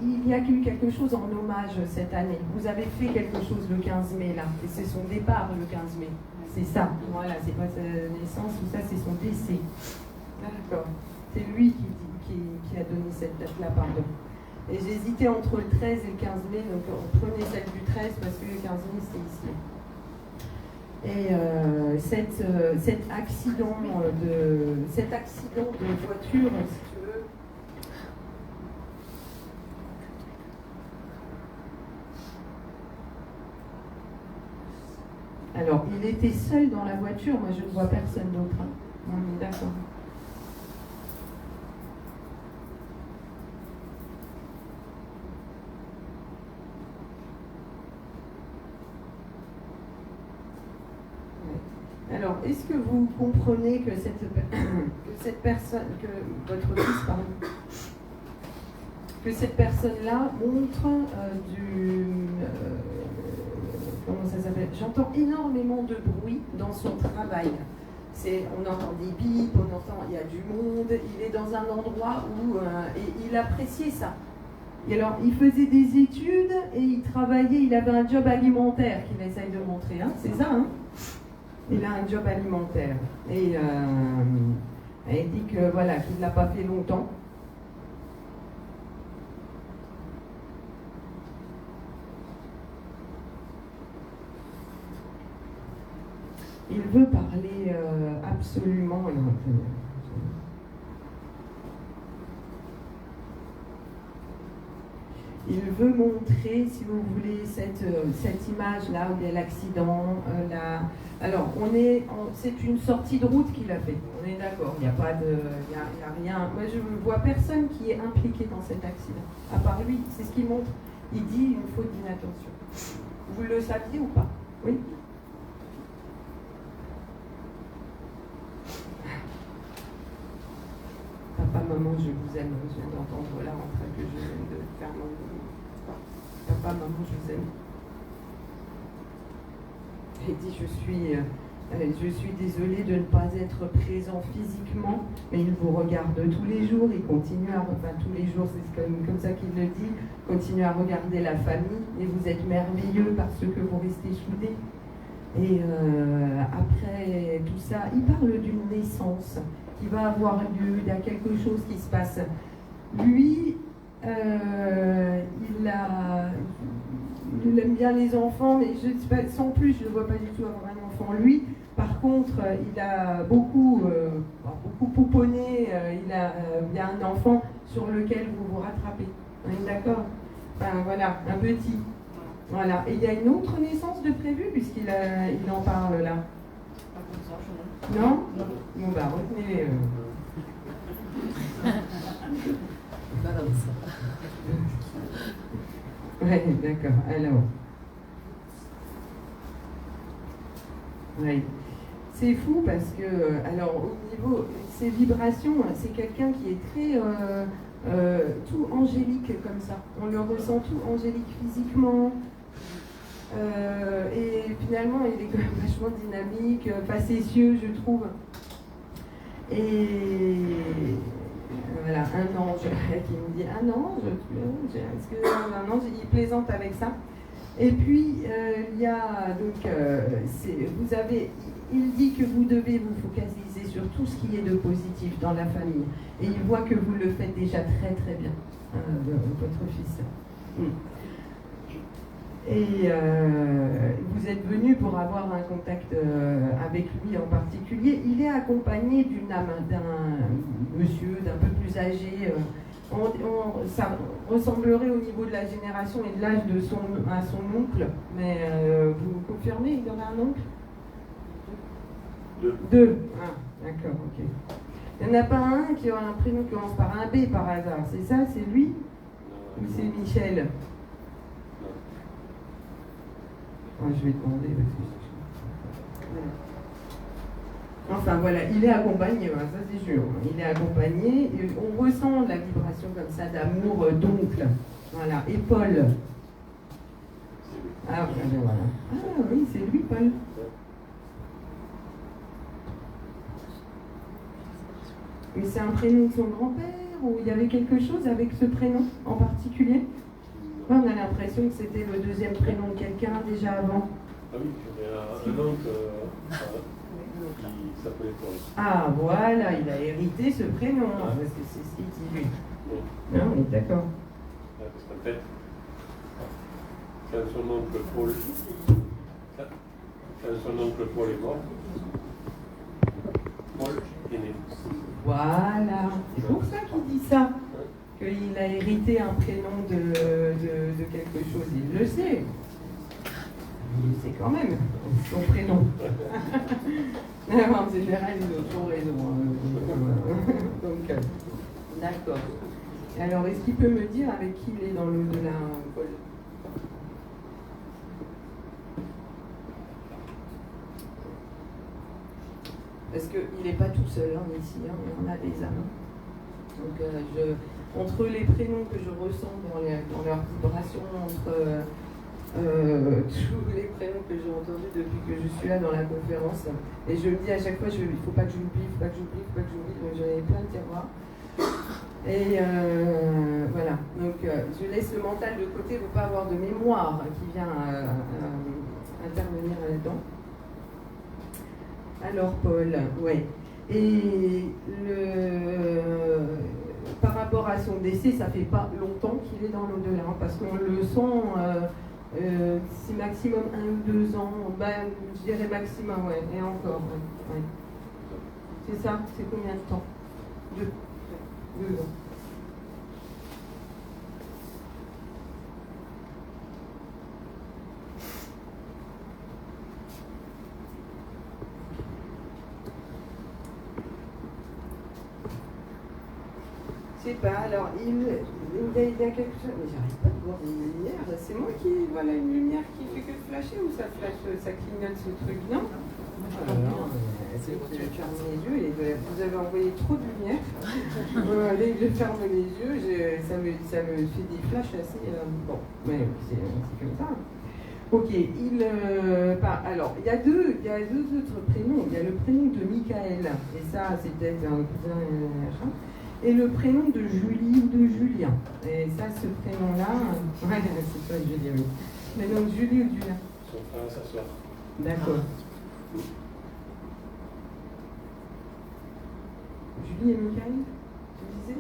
Il y a eu quelque chose en hommage cette année. Vous avez fait quelque chose le 15 mai là, et c'est son départ le 15 mai. C'est ça, voilà, c'est pas sa naissance ou ça, c'est son décès. D'accord. C'est lui qui a donné cette date-là, pardon. Et j'hésitais entre le 13 et le 15 mai, donc on prenait celle du 13 parce que le 15 mai c'est ici. Et cet accident de voiture, si tu veux, alors il était seul dans la voiture, moi je ne vois personne d'autre. Hein. On est d'accord. Alors, est-ce que vous comprenez que cette personne, que votre fils, pardon, que cette personne-là montre comment ça s'appelle? J'entends énormément de bruit dans son travail. On entend des bips, il y a du monde, il est dans un endroit où et il appréciait ça. Et alors, il faisait des études et il travaillait, il avait un job alimentaire qu'il essaye de montrer, hein, c'est ça, hein? Il a un job alimentaire. Et il dit que voilà, qu'il ne l'a pas fait longtemps. Il veut parler absolument. Il veut montrer, si vous voulez, cette image-là où il y a l'accident. Alors, c'est une sortie de route qu'il a fait. On est d'accord, il n'y a pas de, il y a rien. Moi, je ne vois personne qui est impliqué dans cet accident, à part lui. C'est ce qu'il montre. Il dit une faute d'inattention. Vous le saviez ou pas? Oui. Papa, maman, je vous aime. Je viens d'entendre là en train que je viens de faire mon... Papa, maman, je vous aime. Il dit, je suis désolée de ne pas être présent physiquement, mais il vous regarde tous les jours, il continue tous les jours, c'est comme ça qu'il le dit, continue à regarder la famille, et vous êtes merveilleux parce que vous restez soudés. Et après tout ça, il parle d'une naissance qui va avoir lieu, il y a quelque chose qui se passe. Lui, il aime bien les enfants, mais je ne sais pas, sans plus, je ne vois pas du tout avoir un enfant. Lui, par contre, il a beaucoup pouponné, il y a un enfant sur lequel vous vous rattrapez. On est d'accord? Enfin, voilà, un petit. Voilà. Et il y a une autre naissance de prévue, puisqu'il en parle là. Pas comme ça, je Non? Bon, bah, retenez-les. Pas comme ça. Ouais, d'accord. Alors. Oui. C'est fou parce que, alors, au niveau, ces vibrations, c'est quelqu'un qui est très tout angélique comme ça. On le ressent tout angélique physiquement. Et finalement, il est quand même vachement dynamique, facétieux, je trouve. Et voilà, un ange qui me dit un ange, est-ce que un ange, il plaisante avec ça. Et puis il y a donc il dit que vous devez vous focaliser sur tout ce qui est de positif dans la famille. Et il voit que vous le faites déjà très très bien, votre fils. Et vous êtes venu pour avoir un contact avec lui en particulier. Il est accompagné d'un monsieur d'un peu plus âgé. Ça ressemblerait au niveau de la génération et de l'âge à son oncle. Mais vous confirmez, il y en a un oncle? Deux. Ah, d'accord, ok. Il n'y en a pas un qui a un prénom qui commence par un B par hasard. C'est ça, c'est lui? Ou c'est Michel? Je vais demander parce que enfin voilà, il est accompagné, ça c'est sûr. Il est accompagné, et on ressent la vibration comme ça d'amour d'oncle. Voilà, et Paul. Ah, voilà. Ah oui, c'est lui, Paul. Mais c'est un prénom de son grand-père, ou il y avait quelque chose avec ce prénom en particulier? On a l'impression que c'était le deuxième prénom de quelqu'un déjà avant. Ah oui, il y avait un oncle qui s'appelait Paul. Ah voilà, il a hérité ce prénom, parce que c'est ce qu'il dit lui. Oui. Non, on est d'accord. Parce qu'en fait, quand son oncle Paul est mort, Paul est né. Voilà, c'est pour ça qu'il dit ça. Qu'il a hérité un prénom de quelque chose, il le sait. Il sait quand même son prénom. En général, ils ont toujours raison. Donc, d'accord. Alors, est-ce qu'il peut me dire avec qui il est dans l'au-delà, Paul? Parce qu'il n'est pas tout seul ici, il y en a des âmes. Donc, entre les prénoms que je ressens dans leur vibration, entre tous les prénoms que j'ai entendus depuis que je suis là dans la conférence, et je me dis à chaque fois, il ne faut pas que j'oublie, donc j'en ai plein de tiroirs. Et voilà, donc je laisse le mental de côté, il ne faut pas avoir de mémoire qui vient intervenir là-dedans. Alors Paul, ouais. Et par rapport à son décès, ça fait pas longtemps qu'il est dans l'au-delà, hein, parce qu'on le sent, c'est maximum 1 ou 2 ans, ben, je dirais maximum, ouais, et encore, ouais. C'est ça, c'est combien de temps? 2 ans. Je sais pas, alors il y a quelque chose, mais j'arrive pas à voir une lumière, c'est moi qui vois là une lumière qui fait que flasher ou ça flash, ça clignote ce truc, non? Tu fermes les yeux, vous avez envoyé trop de lumière. Dès que je ferme les yeux, ça me fait des flashs assez. Bon, mais c'est comme ça. Ok, alors, il y a deux autres prénoms. Il y a le prénom de Michael, et ça, c'est peut-être un cousin machin. Et le prénom de Julie ou de Julien. Et ça, ce prénom-là, ouais, c'est toi, Julie, oui. Mais donc, Julie ou Julien? Son frère et sa soeur. D'accord. Julie et Michael, tu disais?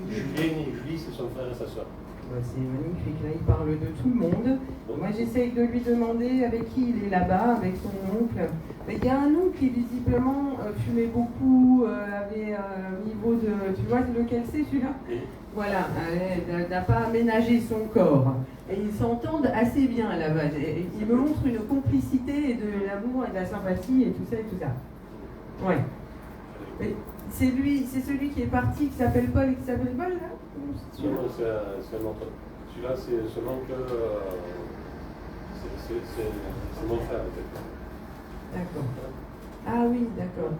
Julie, c'est son frère et sa soeur. Bah, c'est magnifique, là il parle de tout le monde. Moi j'essaye de lui demander avec qui il est là-bas, avec son oncle. Mais il y a un oncle qui visiblement fumait beaucoup, avait un niveau de... Tu vois lequel c'est celui-là? Voilà, n'a pas aménagé son corps. Et ils s'entendent assez bien là-bas. Il me montre une complicité et de l'amour et de la sympathie et tout ça et tout ça. Ouais. Mais c'est celui qui est parti, qui s'appelle Paul et qui s'appelle Paul, là? Non, c'est un autre. Celui-là, c'est son oncle. C'est mon frère, en fait. D'accord. Ah oui, d'accord.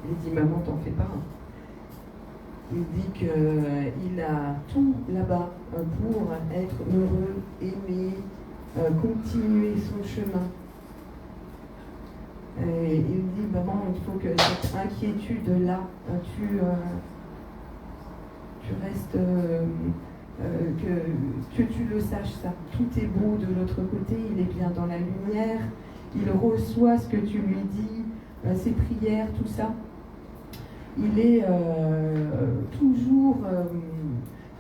Il dit, maman, t'en fais pas. Il dit qu'il a tout là-bas pour être heureux, aimer, continuer son chemin. Et il dit, maman, il faut que cette inquiétude-là, tu restes, que tu le saches, ça. Tout est beau de l'autre côté, il est bien dans la lumière, il reçoit ce que tu lui dis, ses prières, tout ça. Il est toujours,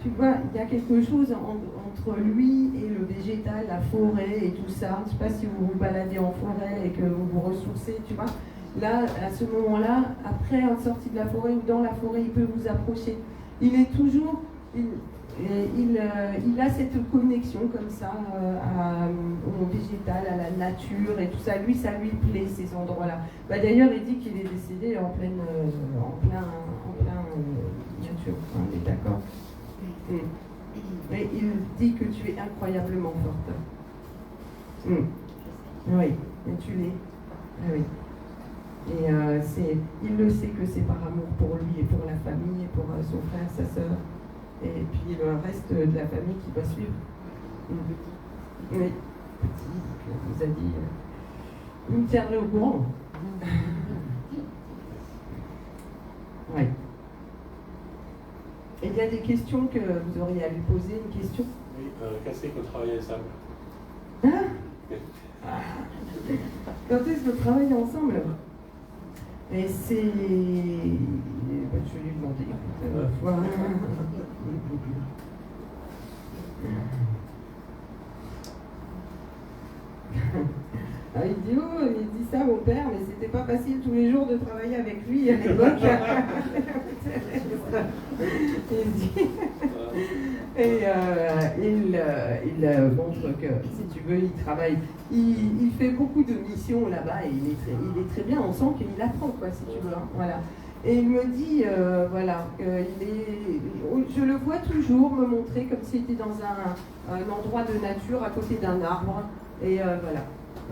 tu vois, il y a quelque chose entre lui et le végétal, la forêt et tout ça. Je ne sais pas si vous vous baladez en forêt et que vous vous ressourcez, tu vois. Là, à ce moment-là, après en sortie de la forêt ou dans la forêt, il peut vous approcher. Il est toujours, il a cette connexion comme ça au végétal, à la nature et tout ça. Lui, ça lui plaît, ces endroits-là. Bah, d'ailleurs, il dit qu'il est décédé en plein nature. On est d'accord? Et il dit que tu es incroyablement forte. Oui, et tu l'es. Ah oui. Et il le sait que c'est par amour pour lui et pour la famille et pour son frère, sa sœur. Et puis le reste de la famille qui va suivre. Oui, petit, il nous a dit, il me tiendrait au courant. Oui. Et il y a des questions que vous auriez à lui poser, une question? Oui, quand c'est qu'on travaille ensemble? Hein? Quand est-ce que vous travaillez ensemble? Et c'est... Je vais lui demander. Ah, il dit, oh, il dit ça mon père, mais c'était pas facile tous les jours de travailler avec lui à l'époque. Il dit... Et il montre que, si tu veux, il travaille. Il fait beaucoup de missions là-bas et il est très bien. On sent qu'il apprend, quoi, si tu veux. Hein, voilà. Et il me dit, voilà, je le vois toujours me montrer comme s'il était dans un endroit de nature à côté d'un arbre. Et voilà.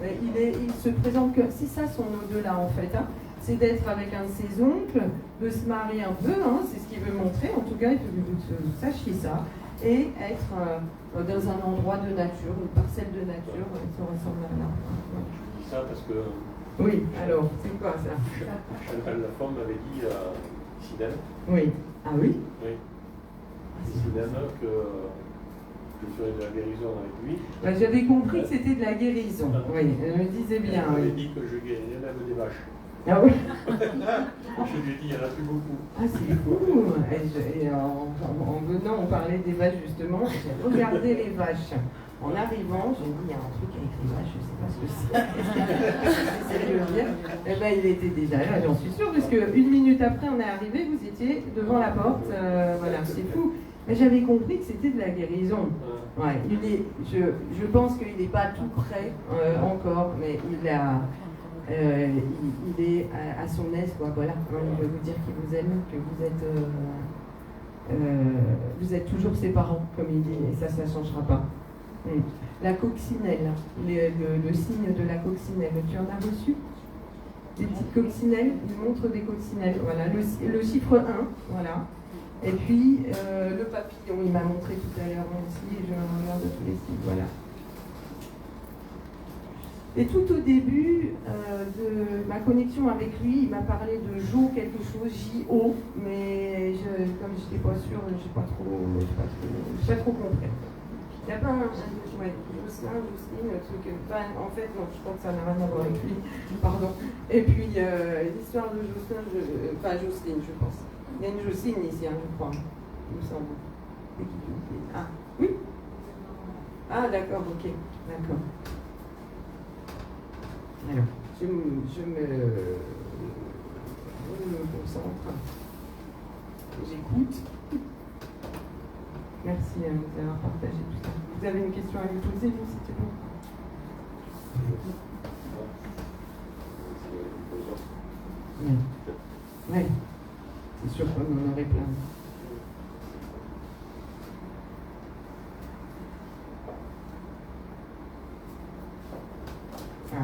Il se présente que, c'est ça son au-delà en fait. Hein. C'est d'être avec un de ses oncles, de se marier un peu, hein, c'est ce qu'il veut montrer. En tout cas, il veut que vous sachiez ça. Et être dans un endroit de nature, une parcelle de nature, qui ressemble à l'arbre. Ouais. Je dis ça parce que... Oui, alors, c'est quoi ça? Chantal Lafont m'avait dit Sidel. Oui. Ah oui? Oui. C'est bien que je ferais de la guérison avec lui. Bah, j'avais compris que c'était de la guérison. Oui, elle me disait bien. Elle m'avait Oui. dit que je guérirais même des vaches. Ah oui. Je lui ai dit, il n'y en a plus beaucoup. Ah, c'est fou. Et en venant, on parlait des vaches justement. J'ai regardé les vaches. En arrivant, j'ai dit, il y a un truc avec les vaches, je ne sais pas ce que c'est. J'essaie de le dire. Eh ben, il était déjà là, j'en suis sûre, parce qu'une minute après, on est arrivé, vous étiez devant la porte. Voilà, c'est fou. Mais j'avais compris que c'était de la guérison. Ouais, je pense qu'il n'est pas tout prêt encore, mais il est à son aise, quoi. Voilà, il veut vous dire qu'il vous aime, que vous êtes toujours ses parents, comme il dit, et ça ne changera pas. La coccinelle, le signe de la coccinelle, tu en as reçu? Des petites coccinelles, il montre des coccinelles, voilà, le chiffre 1, voilà. Et puis le papillon, il m'a montré tout à l'heure aussi, et je regarde tous les signes, voilà. Et tout au début de ma connexion avec lui, il m'a parlé de Jo quelque chose, J-O, mais comme je n'étais pas sûre, je n'ai pas trop compris. Il n'y a pas un Jocelyn, truc. Enfin, en fait, non, je crois que ça n'a rien à voir avec lui. Pardon. Et puis, l'histoire de Jocelyn, Jocelyne, je pense. Il y a une Jocelyne ici, hein, je crois. Il me semble. Ah, oui? Ah, d'accord, ok. D'accord. Alors, je me concentre. J'écoute. Merci d'avoir partagé tout ça. Vous avez une question à lui poser, vous, c'était bon? Oui. Oui. C'est sûr qu'on en aurait plein. Ah.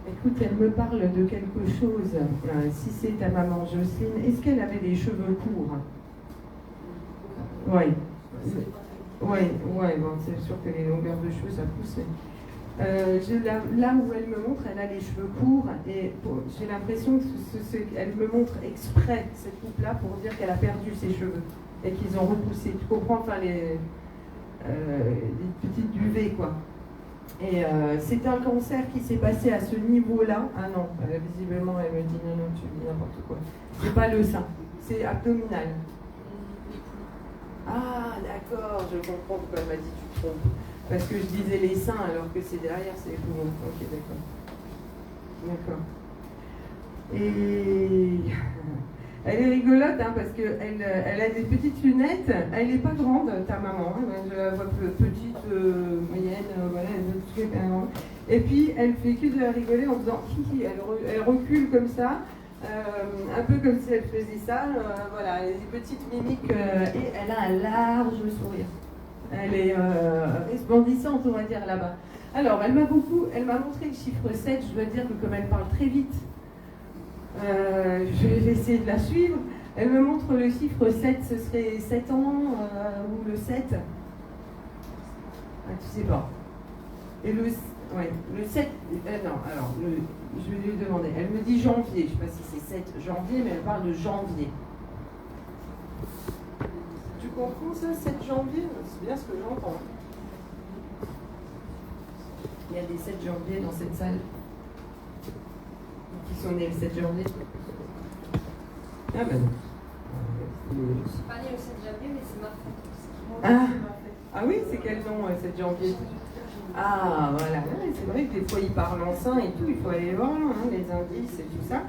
Écoute, elle me parle de quelque chose. Si c'est ta maman Jocelyne, est-ce qu'elle avait les cheveux courts? Oui. Oui, bon, c'est sûr que les longueurs de cheveux, ça pousse. Là où elle me montre, elle a les cheveux courts et j'ai l'impression qu'elle me montre exprès cette coupe-là pour dire qu'elle a perdu ses cheveux et qu'ils ont repoussé. Tu comprends? Enfin, les petites duvées, quoi. Et c'est un cancer qui s'est passé à ce niveau-là. Ah non, visiblement, elle me dit non, tu dis n'importe quoi. C'est pas le sein, c'est abdominal. Ah, d'accord, je comprends pourquoi elle m'a dit tu te trompes. Parce que je disais les seins alors que c'est derrière, c'est les poumons. Ok, d'accord. Et elle est rigolote hein, parce qu'elle a des petites lunettes. Elle n'est pas grande, ta maman. Hein, je la vois petite, moyenne, voilà, et puis elle fait que de rigoler en faisant hihi. Elle recule comme ça. Un peu comme si elle faisait ça, voilà, elle a des petites mimiques et elle a un large sourire. Elle est resplendissante, on va dire, là-bas. Alors, elle m'a montré le chiffre 7, je dois dire que comme elle parle très vite, je vais essayer de la suivre. Elle me montre le chiffre 7, ce serait 7 ans ou le 7. Ah, tu sais pas. Et le 7, non, alors, je vais lui demander. Elle me dit janvier, je ne sais pas si c'est 7 janvier, mais elle parle de janvier. Tu comprends ça, 7 janvier? C'est bien ce que j'entends. Il y a des 7 janvier dans cette salle qui sont nés le 7 janvier. Ah ben non. Je ne suis pas née le 7 janvier, mais c'est ma fête. Ah oui, c'est quel nom, 7 janvier? Ah, voilà. Ouais, c'est vrai que des fois, ils parlent en sein et tout. Il faut aller voir hein, les indices et tout ça.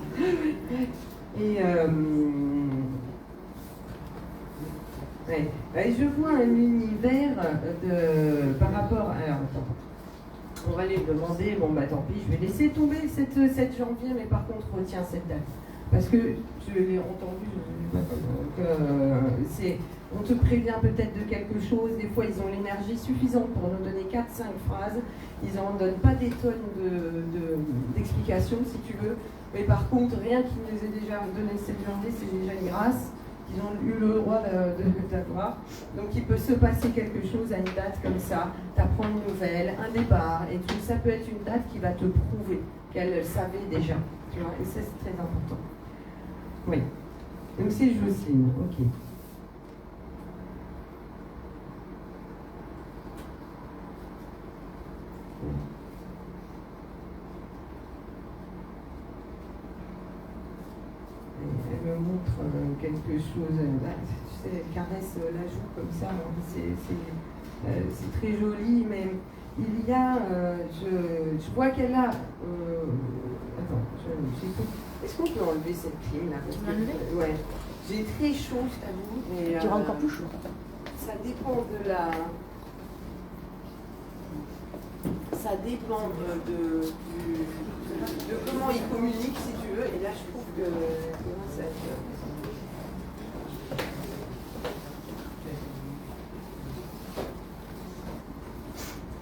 Et je vois un univers par rapport... Alors, attends. On va aller demander... Bon, bah tant pis, je vais laisser tomber le 7 janvier, mais par contre, retiens cette date. Parce que je l'ai entendu, on te prévient peut-être de quelque chose, des fois ils ont l'énergie suffisante pour nous donner 4-5 phrases, ils n'en donnent pas des tonnes d'explications si tu veux, mais par contre rien qu'ils nous aient déjà donné le 7 janvier, c'est déjà une grâce, qu'ils ont eu le droit d'avoir. Donc il peut se passer quelque chose à une date comme ça, t'apprends une nouvelle, un départ, et tout. Ça peut être une date qui va te prouver qu'elle savait déjà, tu vois, et ça c'est très important. Oui. Donc c'est Jocelyne, ok. Elle me montre quelque chose, tu sais, elle caresse la joue comme ça, c'est très joli, mais il y a, je vois qu'elle a, attends, est-ce qu'on peut enlever cette clim là parce que, ouais, j'ai très chaud, je t'avoue. Tu auras encore plus chaud. Ça dépend de la... Ça dépend de comment ils communiquent, si tu veux. Et là, je trouve que...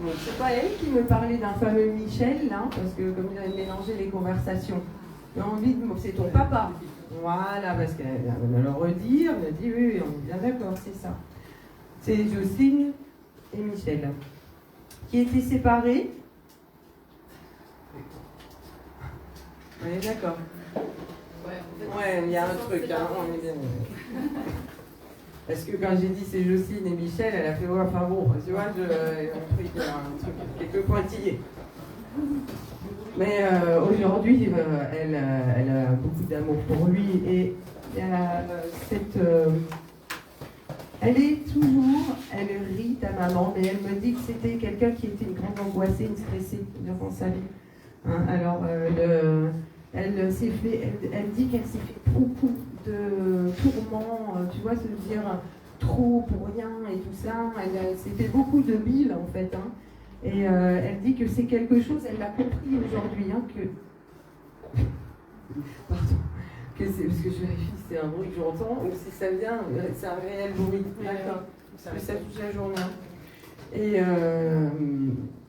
Bon, c'est pas elle qui me parlait d'un fameux Michel, là, parce que comme j'avais mélangé les conversations, j'ai envie de... C'est ton papa. Voilà, parce qu'elle va me le redire, elle me dit, oui, on est bien d'accord, c'est ça. C'est Jocelyne et Michel, qui étaient séparés. Oui, d'accord. Ouais, il y a un truc, hein, on est bien. Parce que quand j'ai dit c'est Jocelyne et Michel, elle a fait, ouais, enfin bon, tu vois, un truc quelques pointillés. Mais aujourd'hui, elle a beaucoup d'amour pour lui et il y a cette... elle est toujours, elle rit ta maman, mais elle me dit que c'était quelqu'un qui était une grande angoissée, une stressée durant sa vie. Hein, alors, elle dit qu'elle s'est fait beaucoup de tourments, tu vois, se dire trop pour rien et tout ça. Elle s'est fait beaucoup de bile en fait. Hein. Et elle dit que c'est quelque chose, elle l'a compris aujourd'hui, hein, que... Pardon. Que c'est, parce que je vérifie si c'est un bruit que j'entends ou si ça vient, c'est un réel bruit. D'accord. Ça touche la journée. Et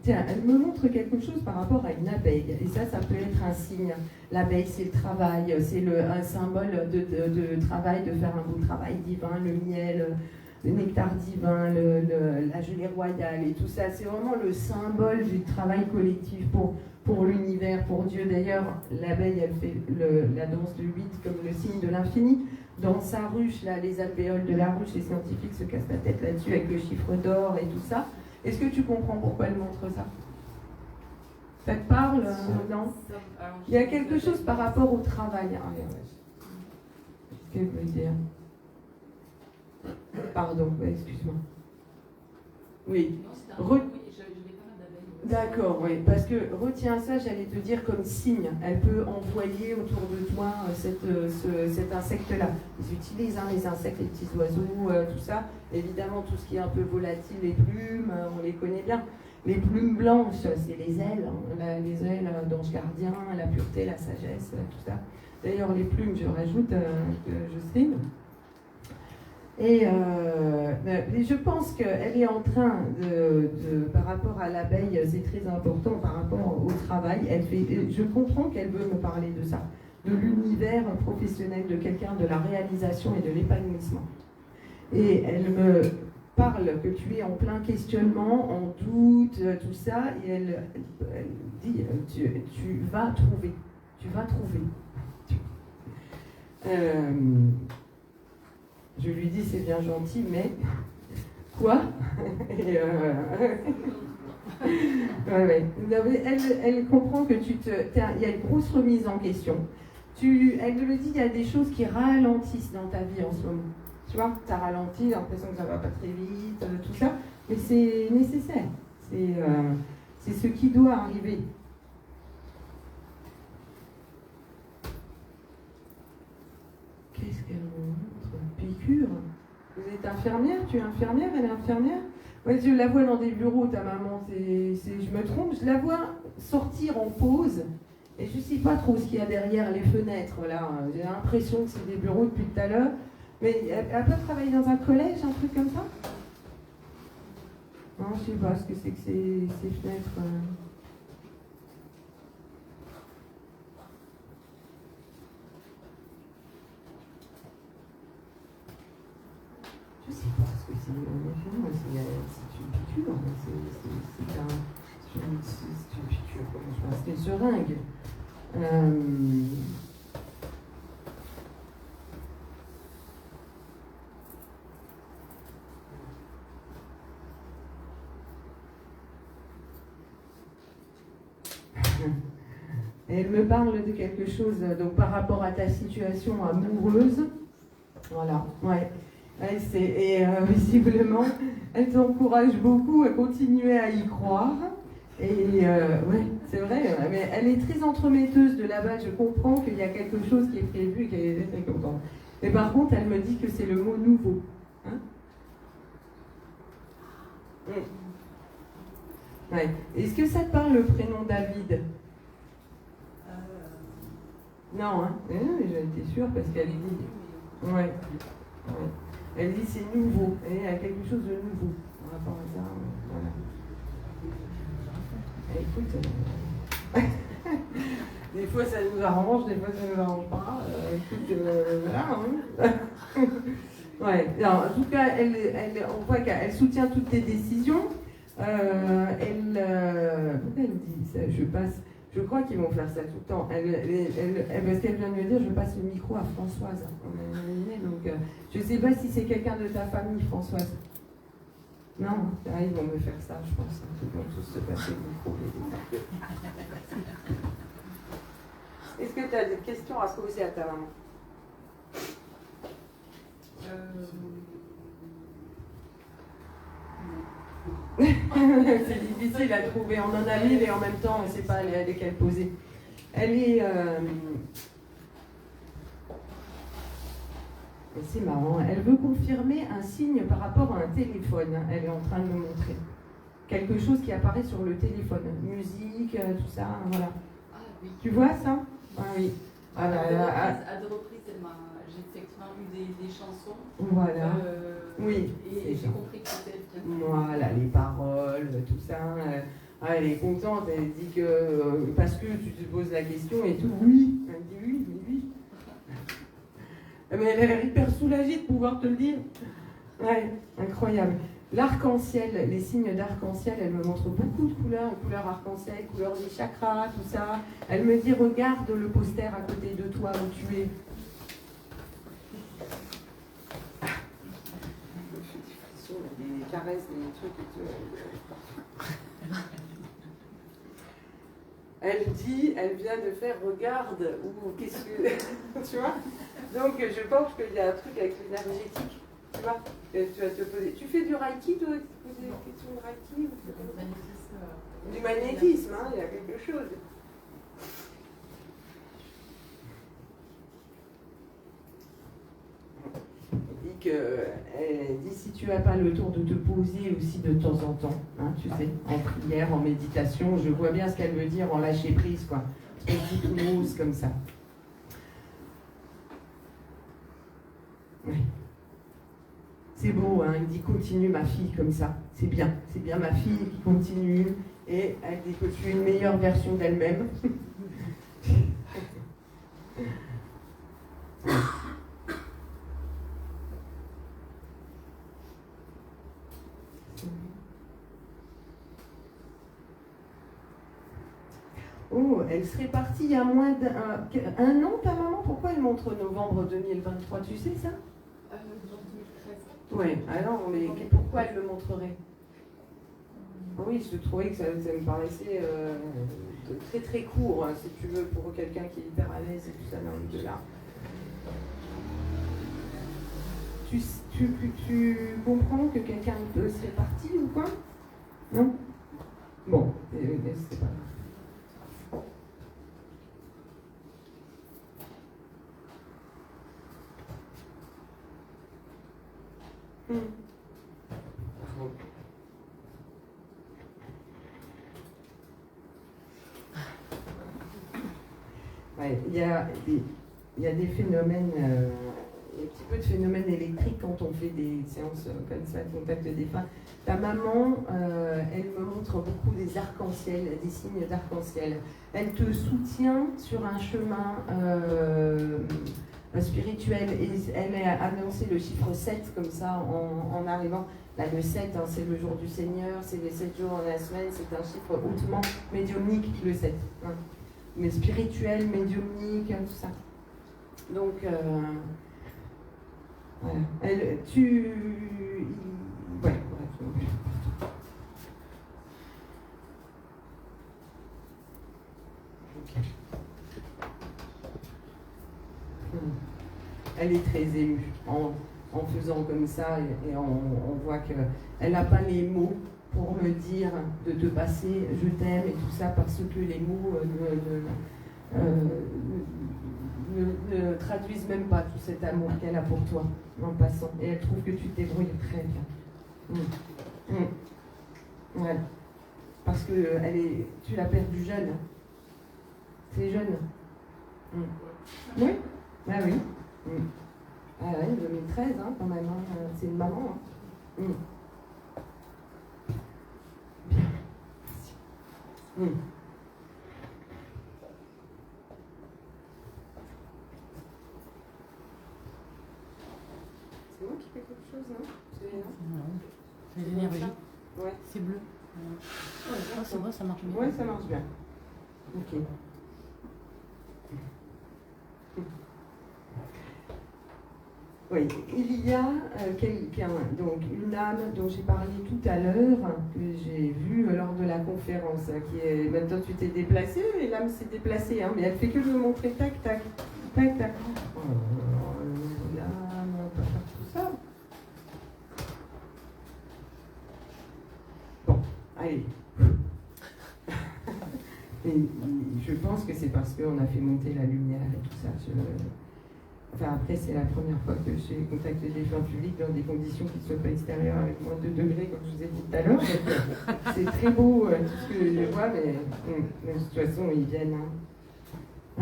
tiens, elle me montre quelque chose par rapport à une abeille. Et ça peut être un signe. L'abeille, c'est le travail, c'est un symbole de travail, de faire un beau travail divin, le miel, le nectar divin, la gelée royale et tout ça. C'est vraiment le symbole du travail collectif pour l'univers, pour Dieu. D'ailleurs, l'abeille, elle fait la danse de 8 comme le signe de l'infini. Dans sa ruche, là, les alvéoles de la ruche, les scientifiques se cassent la tête là-dessus avec le chiffre d'or et tout ça. Est-ce que tu comprends pourquoi elle montre ça? Ça te parle? Non? Il y a quelque chose par rapport au travail. Qu'est-ce qu'elle veut dire? Pardon, excuse-moi. Oui. D'accord, oui, parce que retiens ça, j'allais te dire comme signe. Elle peut envoyer autour de toi cet insecte-là. Ils utilisent les insectes, les petits oiseaux, tout ça. Évidemment, tout ce qui est un peu volatile, les plumes, on les connaît bien. Les plumes blanches, c'est les ailes, hein, les ailes d'ange gardien, la pureté, la sagesse, tout ça. D'ailleurs, les plumes, je rajoute Jocelyne. Et je pense qu'elle est en train par rapport à l'abeille, c'est très important par rapport au travail. Je comprends qu'elle veut me parler de ça, de l'univers professionnel de quelqu'un, de la réalisation et de l'épanouissement. Et elle me parle que tu es en plein questionnement, en doute, tout ça, et elle dit tu vas trouver, tu vas trouver. Je lui dis c'est bien gentil, mais quoi? Et ouais. Elle comprend que il y a une grosse remise en question. Elle me dit il y a des choses qui ralentissent dans ta vie en ce moment. Tu vois, tu as ralenti, l'impression que ça va pas très vite, tout ça, mais c'est nécessaire. C'est ce qui doit arriver. Qu'est-ce qu'elle montre? Piqûre. Vous êtes infirmière? Tu es infirmière? Elle est infirmière? Ouais, je la vois dans des bureaux, ta maman. Je me trompe, je la vois sortir en pause. Et je ne sais pas trop ce qu'il y a derrière les fenêtres, là. J'ai l'impression que c'est des bureaux depuis tout à l'heure. Mais elle peut travailler dans un collège, un truc comme ça? Non, je ne sais pas ce que c'est que ces fenêtres. Je sais pas ce que c'est, honnêtement, c'est une piqûre, c'est une piqûre, comment je pense, c'est une seringue. Elle me parle de quelque chose, donc par rapport à ta situation amoureuse. Voilà, ouais. Visiblement, elle t'encourage beaucoup à continuer à y croire. Et ouais, c'est vrai, mais elle est très entremetteuse de là-bas. Je comprends qu'il y a quelque chose qui est prévu et qu'elle est très contente. Mais par contre, elle me dit que c'est le mot nouveau. Hein? Ouais. Est-ce que ça te parle le prénom David? Non, hein? J'étais sûre parce qu'elle dit. Ouais. Elle dit c'est nouveau. Et il y a quelque chose de nouveau par rapport à ça. Voilà. Écoute, des fois ça nous arrange, des fois ça nous arrange pas. Voilà. Hein. Ouais. Alors, en tout cas, on voit qu'elle soutient toutes tes décisions. Pourquoi elle dit ça? Je crois qu'ils vont faire ça tout le temps. Parce qu'elle vient de me dire, je passe le micro à Françoise. Donc, je ne sais pas si c'est quelqu'un de ta famille, Françoise. Non, ils vont me faire ça, je pense. Ils vont tous se passer le micro. Est-ce que tu as des questions à se poser à ta maman? C'est difficile à trouver. On en a mille et en même temps, on ne sait pas lesquelles poser. Elle est... C'est marrant. Elle veut confirmer un signe par rapport à un téléphone. Elle est en train de me montrer. Quelque chose qui apparaît sur le téléphone. Musique, tout ça, voilà. Ah, oui. Tu vois ça? Ah oui. À deux reprises, j'ai effectivement eu des chansons. Voilà. Oui. Et j'ai compris que c'était bien. Voilà, les paroles, tout ça. Elle est contente, elle dit que parce que tu te poses la question et tout. Oui. Elle dit oui, oui. Mais elle a l'air hyper soulagée de pouvoir te le dire. Ouais, incroyable. L'arc-en-ciel, les signes d'arc-en-ciel, elle me montre beaucoup de couleurs, couleurs arc-en-ciel, couleurs des chakras, tout ça. Elle me dit, regarde le poster à côté de toi où tu es. Des caresses, des trucs et tout. Elle dit, elle vient de faire regarde, ou qu'est-ce que. Tu vois? Donc je pense qu'il y a un truc avec l'énergétique. Tu vois? Tu vas te poser. Tu fais du reiki, toi? Tu poses des questions de reiki ou du magnétisme, hein, il y a quelque chose. Elle dit si tu n'as pas le temps de te poser aussi de temps en temps, hein, tu sais, en prière, en méditation, je vois bien ce qu'elle veut dire en lâcher prise, quoi. Petite hypnose comme ça. Oui. C'est beau, hein, il dit continue ma fille comme ça, c'est bien ma fille qui continue, et elle dit que tu es une meilleure version d'elle-même. Oh, elle serait partie il y a moins d'un an, ta maman? Pourquoi elle montre novembre 2023? Tu sais ça? 2013. Oui, alors, mais pourquoi elle le montrerait? Oui, je trouvais que ça me paraissait très très court, hein, si tu veux, pour quelqu'un qui est hyper à l'aise et tout ça, dans le là. Tu comprends que quelqu'un serait parti ou quoi? Non? Bon, c'est pas grave. Ouais, il y a des phénomènes, il y a un petit peu de phénomènes électriques quand on fait des séances comme ça, contact des femmes. Ta maman, elle me montre beaucoup des arcs-en-ciel, des signes d'arc-en-ciel. Elle te soutient sur un chemin spirituelle. Et elle a annoncé le chiffre 7 comme ça en arrivant. Là, le 7, hein, c'est le jour du Seigneur, c'est les 7 jours dans la semaine, c'est un chiffre hautement médiumnique, le 7. Hein. Mais spirituel, médiumnique, hein, tout ça. Donc, voilà. Ouais, bref. Elle est très émue en faisant comme ça et on voit qu'elle n'a pas les mots pour me dire de te passer je t'aime et tout ça parce que les mots ne traduisent même pas tout cet amour qu'elle a pour toi en passant. Et elle trouve que tu te débrouilles très bien. Ouais. Parce que tu l'as perdue jeune. C'est jeune. Oui. Ah oui. Ah ouais, 2013 hein, quand même. Hein. C'est une maman. Hein. Bien. Merci. C'est moi qui fais quelque chose, non? C'est l'énergie. Ouais. C'est bleu. C'est vrai, ça marche bien. Ouais, ça marche bien. Ok. Oui, il y a quelqu'un, donc une âme dont j'ai parlé tout à l'heure, que j'ai vue lors de la conférence, qui est, maintenant tu t'es déplacée, et l'âme s'est déplacée, hein, mais elle fait que me montrer tac, tac, tac, tac. L'âme, on peut faire tout ça. Bon, allez. Et je pense que c'est parce qu'on a fait monter la lumière et tout ça. Enfin, après, c'est la première fois que j'ai contacté des gens publics dans des conditions qui ne soient pas extérieures avec moins de 2 degrés, comme je vous ai dit tout à l'heure. C'est très beau tout ce que je vois, mais de toute façon, ils viennent. Hein.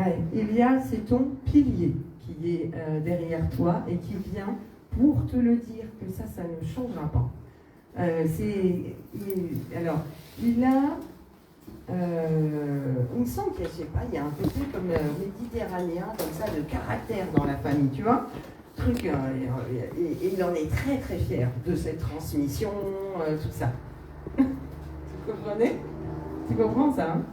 Ouais, il y a, c'est ton pilier qui est derrière toi et qui vient pour te le dire que ça ne changera pas. Alors, il a. Il me semble que, je sais pas, il y a un côté comme méditerranéen, comme ça, de caractère dans la famille, tu vois. Truc, et il en est très très fier de cette transmission, tout ça. Tu comprenez? Tu comprends ça, hein?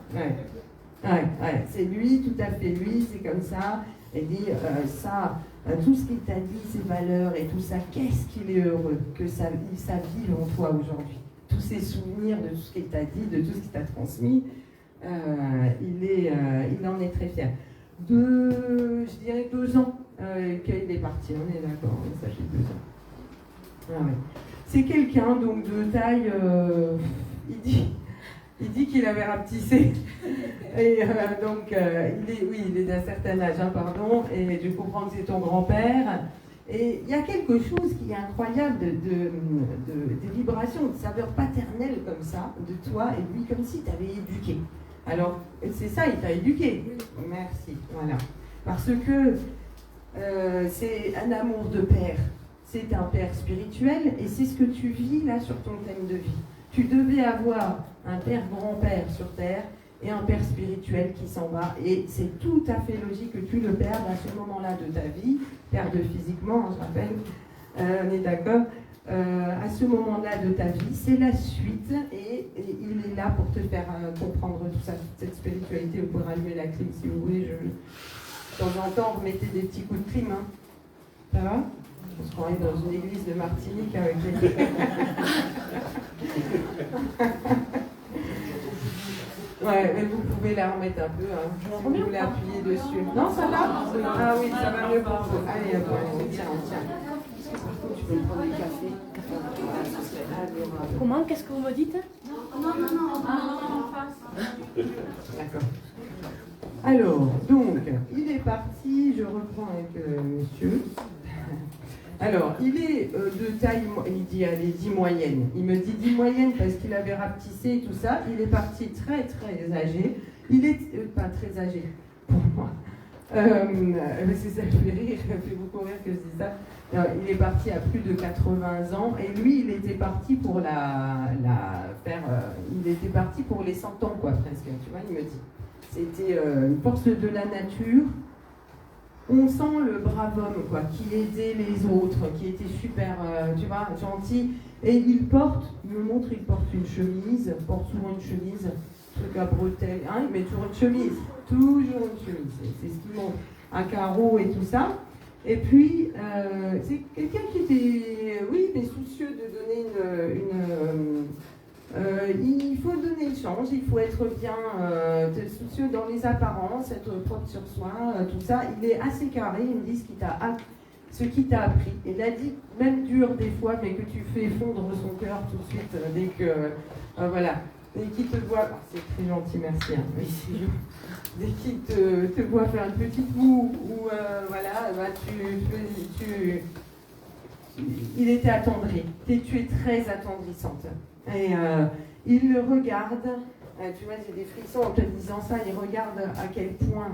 Ouais, c'est lui, tout à fait lui, c'est comme ça. Et dit ça, tout ce qu'il t'a dit, ses valeurs et tout ça, qu'est-ce qu'il est heureux que ça vive en toi aujourd'hui. Tous ses souvenirs de tout ce qu'il t'a dit, de tout ce qu'il t'a transmis, il en est très fier. Je dirais 2 ans qu'il est parti, on est d'accord, ça fait 2 ans. Ah ouais. C'est quelqu'un donc de taille, il dit qu'il avait rapetissé, et donc il est d'un certain âge, hein, pardon, et je comprends que c'est ton grand-père. Et il y a quelque chose qui est incroyable des vibrations, de saveur paternelle comme ça, de toi et lui, comme si tu avais éduqué. Alors, c'est ça, il t'a éduqué. Merci, voilà. Parce que c'est un amour de père. C'est un père spirituel et c'est ce que tu vis là sur ton thème de vie. Tu devais avoir un père grand-père sur terre et un père spirituel qui s'en va. Et c'est tout à fait logique que tu le perdes à ce moment-là de ta vie, perde physiquement, je rappelle, on est d'accord, à ce moment-là de ta vie, c'est la suite et il est là pour te faire comprendre tout ça, toute cette spiritualité. Vous pouvez allumer la clim si vous voulez, de temps en temps, remettez des petits coups de clim, hein. Ça va? On se croirait dans une église de Martinique avec les... Ouais, mais vous pouvez la remettre un peu, hein, si vous voulez appuyer dessus. Non, ça va? Ah oui, ça va mieux pour vous. Allez, on tient. Est-ce que par contre, tu peux me prendre des cafés? Comment? Qu'est-ce que vous me dites? Non, en face. D'accord. Alors, donc, il est parti, je reprends avec monsieur. Alors, il est de taille, il dit, allez, 10 moyenne. Il me dit 10 moyenne parce qu'il avait rapetissé et tout ça. Il est parti très, très âgé. Il est, pas très âgé, pour moi. C'est ça qui fait rire, ça fait beaucoup rire que je dis ça. Alors, il est parti à plus de 80 ans. Et lui, il était parti pour il était parti pour les 100 ans, quoi, presque. Tu vois, il me dit. C'était une force de la nature. On sent le brave homme, quoi, qui aidait les autres, qui était super, tu vois, gentil. Et il me montre, il porte une chemise, porte souvent une chemise, truc à bretelles, hein, il met toujours une chemise, c'est ce qu'il montre, à carreaux et tout ça. Et puis, c'est quelqu'un qui était, oui, mais soucieux de donner il faut donner le change, il faut être bien soucieux dans les apparences, être propre sur soi, tout ça. Il est assez carré, il me dit ce qui t'a appris. Il a dit, même dur des fois, mais que tu fais fondre son cœur tout de suite dès que, voilà, dès qu'il te voit, c'est très gentil, merci, hein, dès qu'il te voit faire une petite moue, ou voilà, bah, il était attendri, tu es très attendrissante. Et il le regarde, tu vois, j'ai des frissons en te disant ça, il regarde à quel point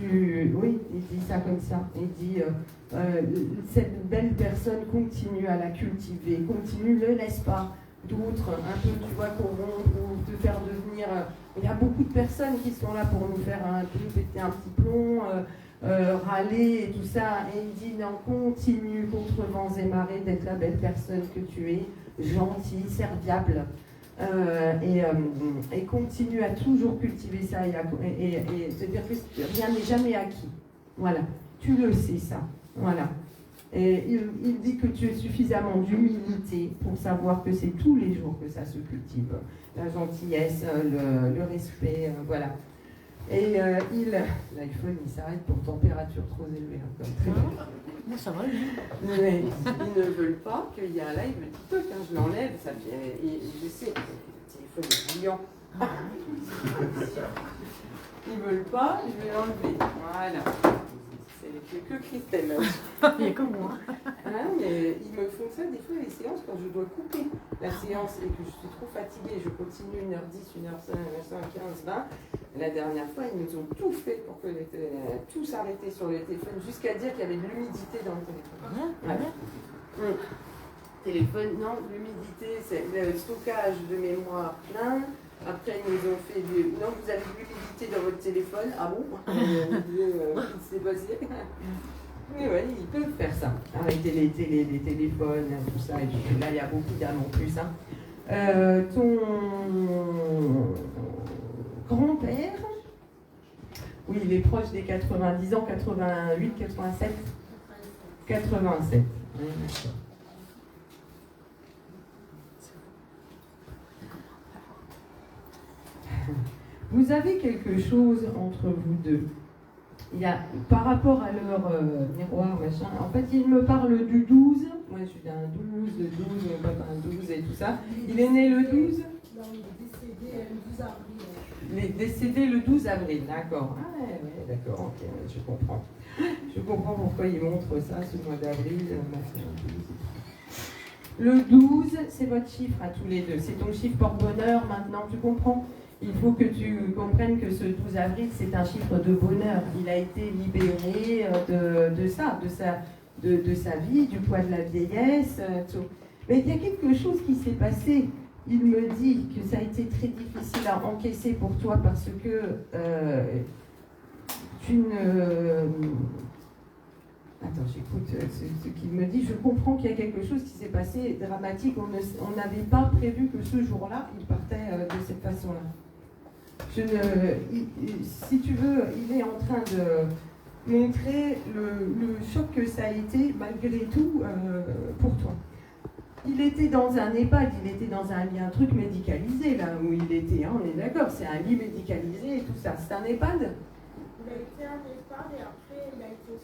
oui, il dit ça comme ça, il dit cette belle personne, continue à la cultiver, ne laisse pas d'autres un peu, tu vois, corrompre ou te faire devenir. Il y a beaucoup de personnes qui sont là pour nous faire un peu péter un petit plomb, râler et tout ça, et il dit non, continue contre vents et marées d'être la belle personne que tu es, gentille, serviable, et continue à toujours cultiver ça et te dire que rien n'est jamais acquis. Voilà, tu le sais ça, voilà. Et il dit que tu as suffisamment d'humilité pour savoir que c'est tous les jours que ça se cultive, la gentillesse, le respect, voilà. Et l'iPhone, il s'arrête pour température trop élevée. Hein, comme très Moi, ça va, lui. mais ils ne veulent pas qu'il y ait un live TikTok. Hein, je l'enlève, ça fait. Je sais, le téléphone est brillant. Ils ne veulent pas, je vais l'enlever. Voilà. C'est que Christelle. Il y a comme moi. Hein, mais ils me font ça des fois les séances quand je dois couper la séance et que je suis trop fatiguée, je continue 1h10, 1h15, 15, 20. La dernière fois, ils nous ont tout fait pour que tout s'arrêtait sur le téléphone, jusqu'à dire qu'il y avait de l'humidité dans le téléphone. Ouais. Téléphone, non, l'humidité, c'est le stockage de mémoire plein. Après, ils nous ont fait du. Non, vous avez de l'humidité dans votre téléphone. Ah bon? C'est passé. Oui, ouais, ils peuvent faire ça. Arrêter les téléphones, tout ça. Et puis, là, il y a beaucoup d'âmes en plus. Hein. Ton grand-père, oui, il est proche des 90 ans, 88, 87. 87. Oui, d'accord. Vous avez quelque chose entre vous deux. Il y a, par rapport à leur miroir, machin, en fait, il me parle du 12. Moi, je suis d'un 12, mon papa un 12 et tout ça. Il est né le 12 ? Non, il est décédé le 12 avril. Il est décédé le 12 avril, d'accord. Ah ouais, d'accord, ok, je comprends. Je comprends pourquoi il montre ça, ce mois d'avril. Le 12, c'est votre chiffre à tous les deux. C'est ton chiffre porte-bonheur maintenant, tu comprends ? Il faut que tu comprennes que ce 12 avril, c'est un chiffre de bonheur. Il a été libéré de sa vie, du poids de la vieillesse, tout. Mais il y a quelque chose qui s'est passé. Il me dit que ça a été très difficile à encaisser pour toi parce que tu ne... Attends, j'écoute ce qu'il me dit. Je comprends qu'il y a quelque chose qui s'est passé dramatique. On n'avait pas prévu que ce jour-là, il partait de cette façon-là. Si tu veux, il est en train de montrer le choc que ça a été, malgré tout, pour toi. Il était dans un EHPAD, il était dans un truc médicalisé, là où il était, hein, on est d'accord, c'est un lit médicalisé et tout ça. C'est un EHPAD ? Il a été un EHPAD et après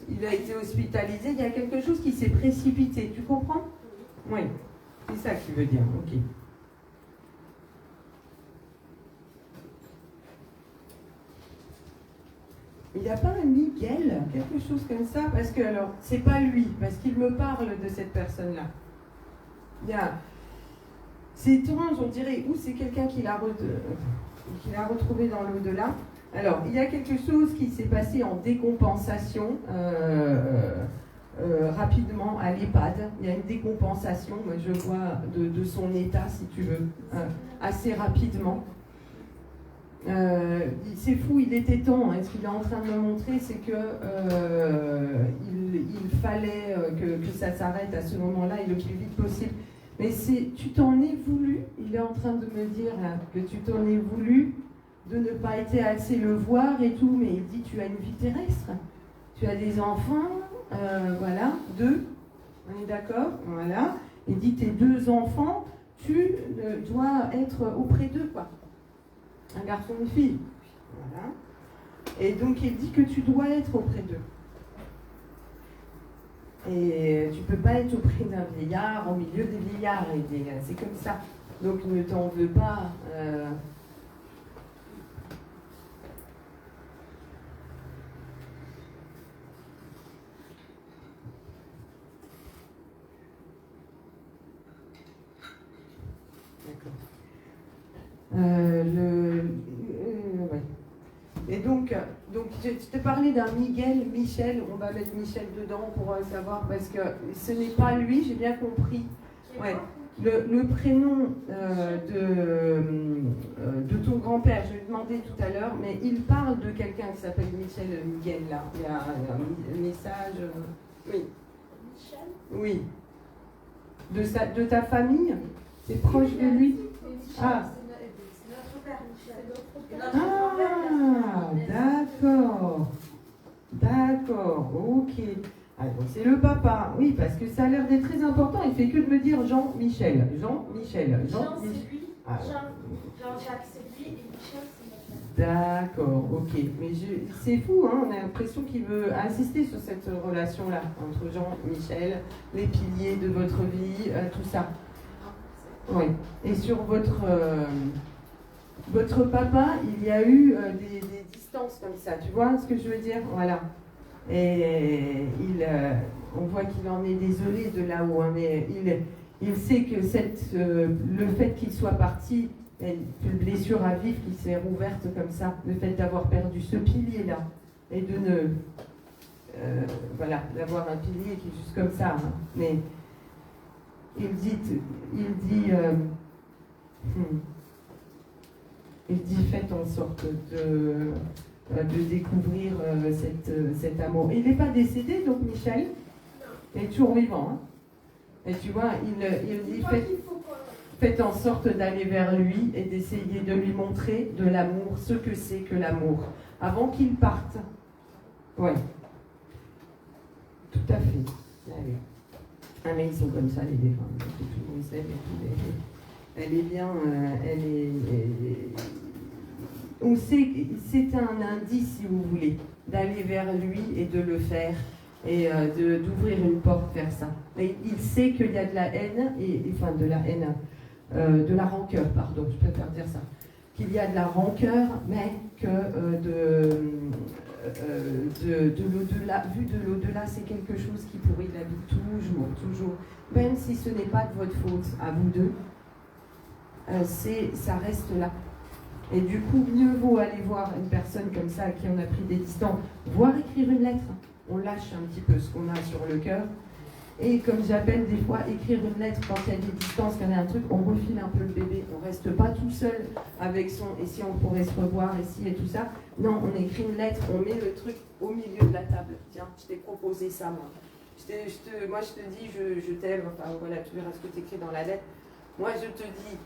il a été hospitalisé. Il y a quelque chose qui s'est précipité, tu comprends ? Oui, c'est ça que tu veux dire, ok. Il n'y a pas un Miguel, quelque chose comme ça, parce que alors, c'est pas lui, parce qu'il me parle de cette personne-là. C'est étrange, on dirait, ou c'est quelqu'un qui l'a retrouvé dans l'au-delà. Alors, il y a quelque chose qui s'est passé en décompensation rapidement à l'EHPAD. Il y a une décompensation, moi je vois, de son état, si tu veux, assez rapidement. C'est fou, il était temps. Ce qu'il est en train de me montrer, c'est que il fallait que ça s'arrête à ce moment-là et le plus vite possible. Mais tu t'en es voulu. Il est en train de me dire là, que tu t'en es voulu de ne pas être assez le voir et tout. Mais il dit, tu as une vie terrestre. Tu as des enfants, voilà, 2. On est d'accord? Voilà. Il dit, tes 2 enfants, tu dois être auprès d'eux, quoi. Un garçon, une fille. Voilà. Et donc, il dit que tu dois être auprès d'eux. Et tu ne peux pas être auprès d'un vieillard, au milieu des vieillards. C'est comme ça. Donc, ne t'en veux pas. Ouais. Et donc je te parlais d'un Michel, on va mettre Michel dedans pour savoir, parce que ce n'est pas lui, j'ai bien compris. Ouais. Le prénom de ton grand-père, je lui ai demandé tout à l'heure, mais il parle de quelqu'un qui s'appelle Miguel, là. Il y a un message. Oui. Michel? Oui. De ta famille? C'est proche de lui? Ah. C'est notre père, Michel. D'accord, ok. Ah, donc c'est le papa, oui, parce que ça a l'air d'être très important. Il fait que de me dire Jean-Michel. Jean, c'est lui. Ah. Jean-Jacques, c'est lui. Et Michel, c'est notre père. D'accord, ok. Mais c'est fou, hein, on a l'impression qu'il veut insister sur cette relation-là entre Jean-Michel, les piliers de votre vie, tout ça. Oui. Et sur votre papa, il y a eu des distances comme ça, tu vois ce que je veux dire? Voilà. Et on voit qu'il en est désolé de là-haut, hein, mais il sait que le fait qu'il soit parti, une blessure à vivre qui s'est rouverte comme ça, le fait d'avoir perdu ce pilier-là, et de voilà, d'avoir un pilier qui est juste comme ça, hein, mais il dit faites en sorte de découvrir cet amour. Il n'est pas décédé, donc Michel? Il est toujours vivant. Hein? Et tu vois, il dit faites en sorte d'aller vers lui et d'essayer de lui montrer de l'amour, ce que c'est que l'amour, avant qu'il parte. Oui. Tout à fait. Allez. Ah, mais ils sont comme ça, les défunts. Tout le monde sait, elle est bien. On sait que c'est un indice, si vous voulez, d'aller vers lui et de le faire et d'ouvrir une porte vers ça. Mais il sait qu'il y a de la haine, de la rancœur, pardon, je préfère dire ça. Qu'il y a de la rancœur, mais que de l'au-delà, vu de l'au-delà, c'est quelque chose qui pourrit la vie toujours. Même si ce n'est pas de votre faute, à vous deux, ça reste là. Et du coup, mieux vaut aller voir une personne comme ça à qui on a pris des distances, voire écrire une lettre. On lâche un petit peu ce qu'on a sur le cœur. Et comme j'appelle des fois, écrire une lettre quand il y a des distances, quand il y a un truc, on refile un peu le bébé. On ne reste pas tout seul avec et si on pourrait se revoir ici et tout ça. Non, on écrit une lettre, on met le truc au milieu de la table. Tiens, je t'ai proposé ça, moi. Moi, je te dis, je t'aime. Enfin, voilà, tu verras ce que tu écris dans la lettre. Moi, je te dis,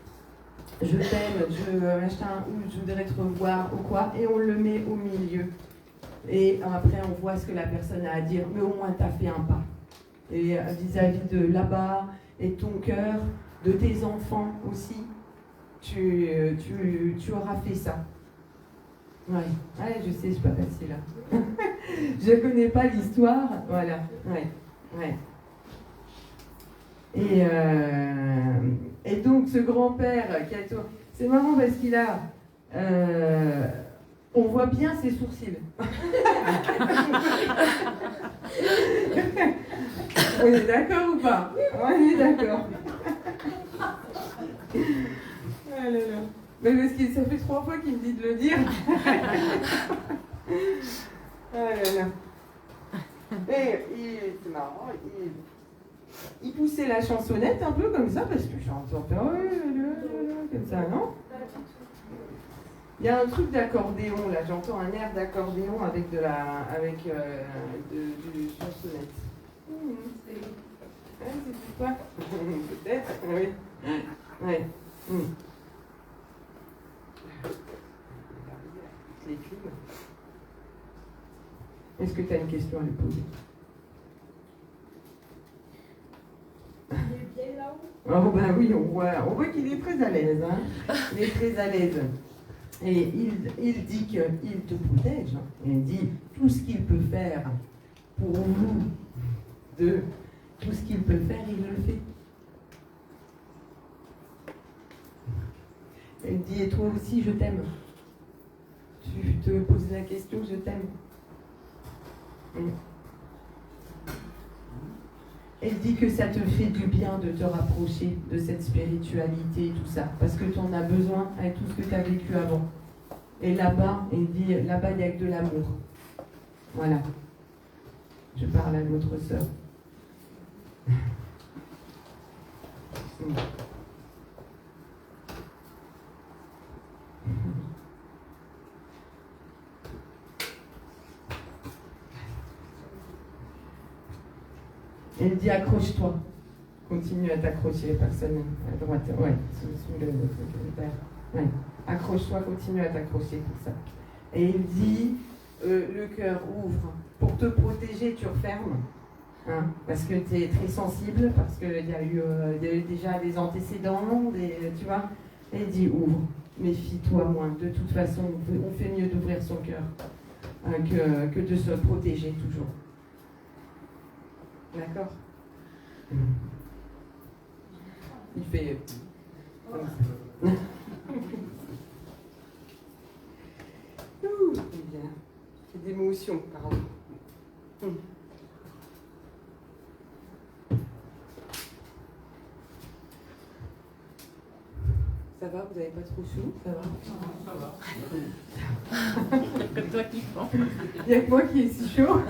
je t'aime, je voudrais te revoir ou quoi. Et on le met au milieu. Et après, on voit ce que la personne a à dire. Mais au moins, tu as fait un pas. Et vis-à-vis de là-bas, et ton cœur, de tes enfants aussi, tu auras fait ça. Ouais, je sais, je suis pas facile là. Je connais pas l'histoire, voilà. Ouais. Et donc ce grand-père qui a tout... C'est marrant parce qu'il a... on voit bien ses sourcils. On est d'accord ou pas? On est d'accord. Ah là là. Mais parce que ça fait 3 fois qu'il me dit de le dire. Ah là là. Et c'est marrant, il poussait la chansonnette un peu comme ça, parce que j'entends faire comme ça, non? Il y a un truc d'accordéon, là, j'entends un air d'accordéon avec du chansonnette. C'est quoi? Peut-être, oui. Ouais. Les clims. Est-ce que tu as une question à lui poser? Il est bien là-haut. Oh ben oui, on voit qu'il est très à l'aise. Hein. Il est très à l'aise. Et il dit qu'il te protège. Il dit tout ce qu'il peut faire pour vous, tout ce qu'il peut faire, il le fait. Il dit, et toi aussi, je t'aime. Tu te poses la question, je t'aime. Elle dit que ça te fait du bien de te rapprocher de cette spiritualité et tout ça, parce que tu en as besoin avec tout ce que tu as vécu avant. Et là-bas, elle dit, là-bas, il n'y a que de l'amour. Voilà. Je parle à votre sœur. Elle dit accroche-toi. Continue à t'accrocher, personne à droite. Ouais, sous le père. Ouais. Accroche-toi, continue à t'accrocher pour ça. Et il dit le cœur ouvre. Pour te protéger, tu refermes. Hein, parce que tu es très sensible, parce qu'il y a eu déjà des antécédents, tu vois. Et il dit ouvre. Méfie-toi moins. De toute façon, on fait mieux d'ouvrir son cœur hein, que de se protéger toujours. D'accord. Il fait... C'est bien. C'est d'émotion, pardon. Ça va, vous n'avez pas trop chaud? Ça va? Ça va. Que toi qui prends. Il n'y a que moi qui est si chaud.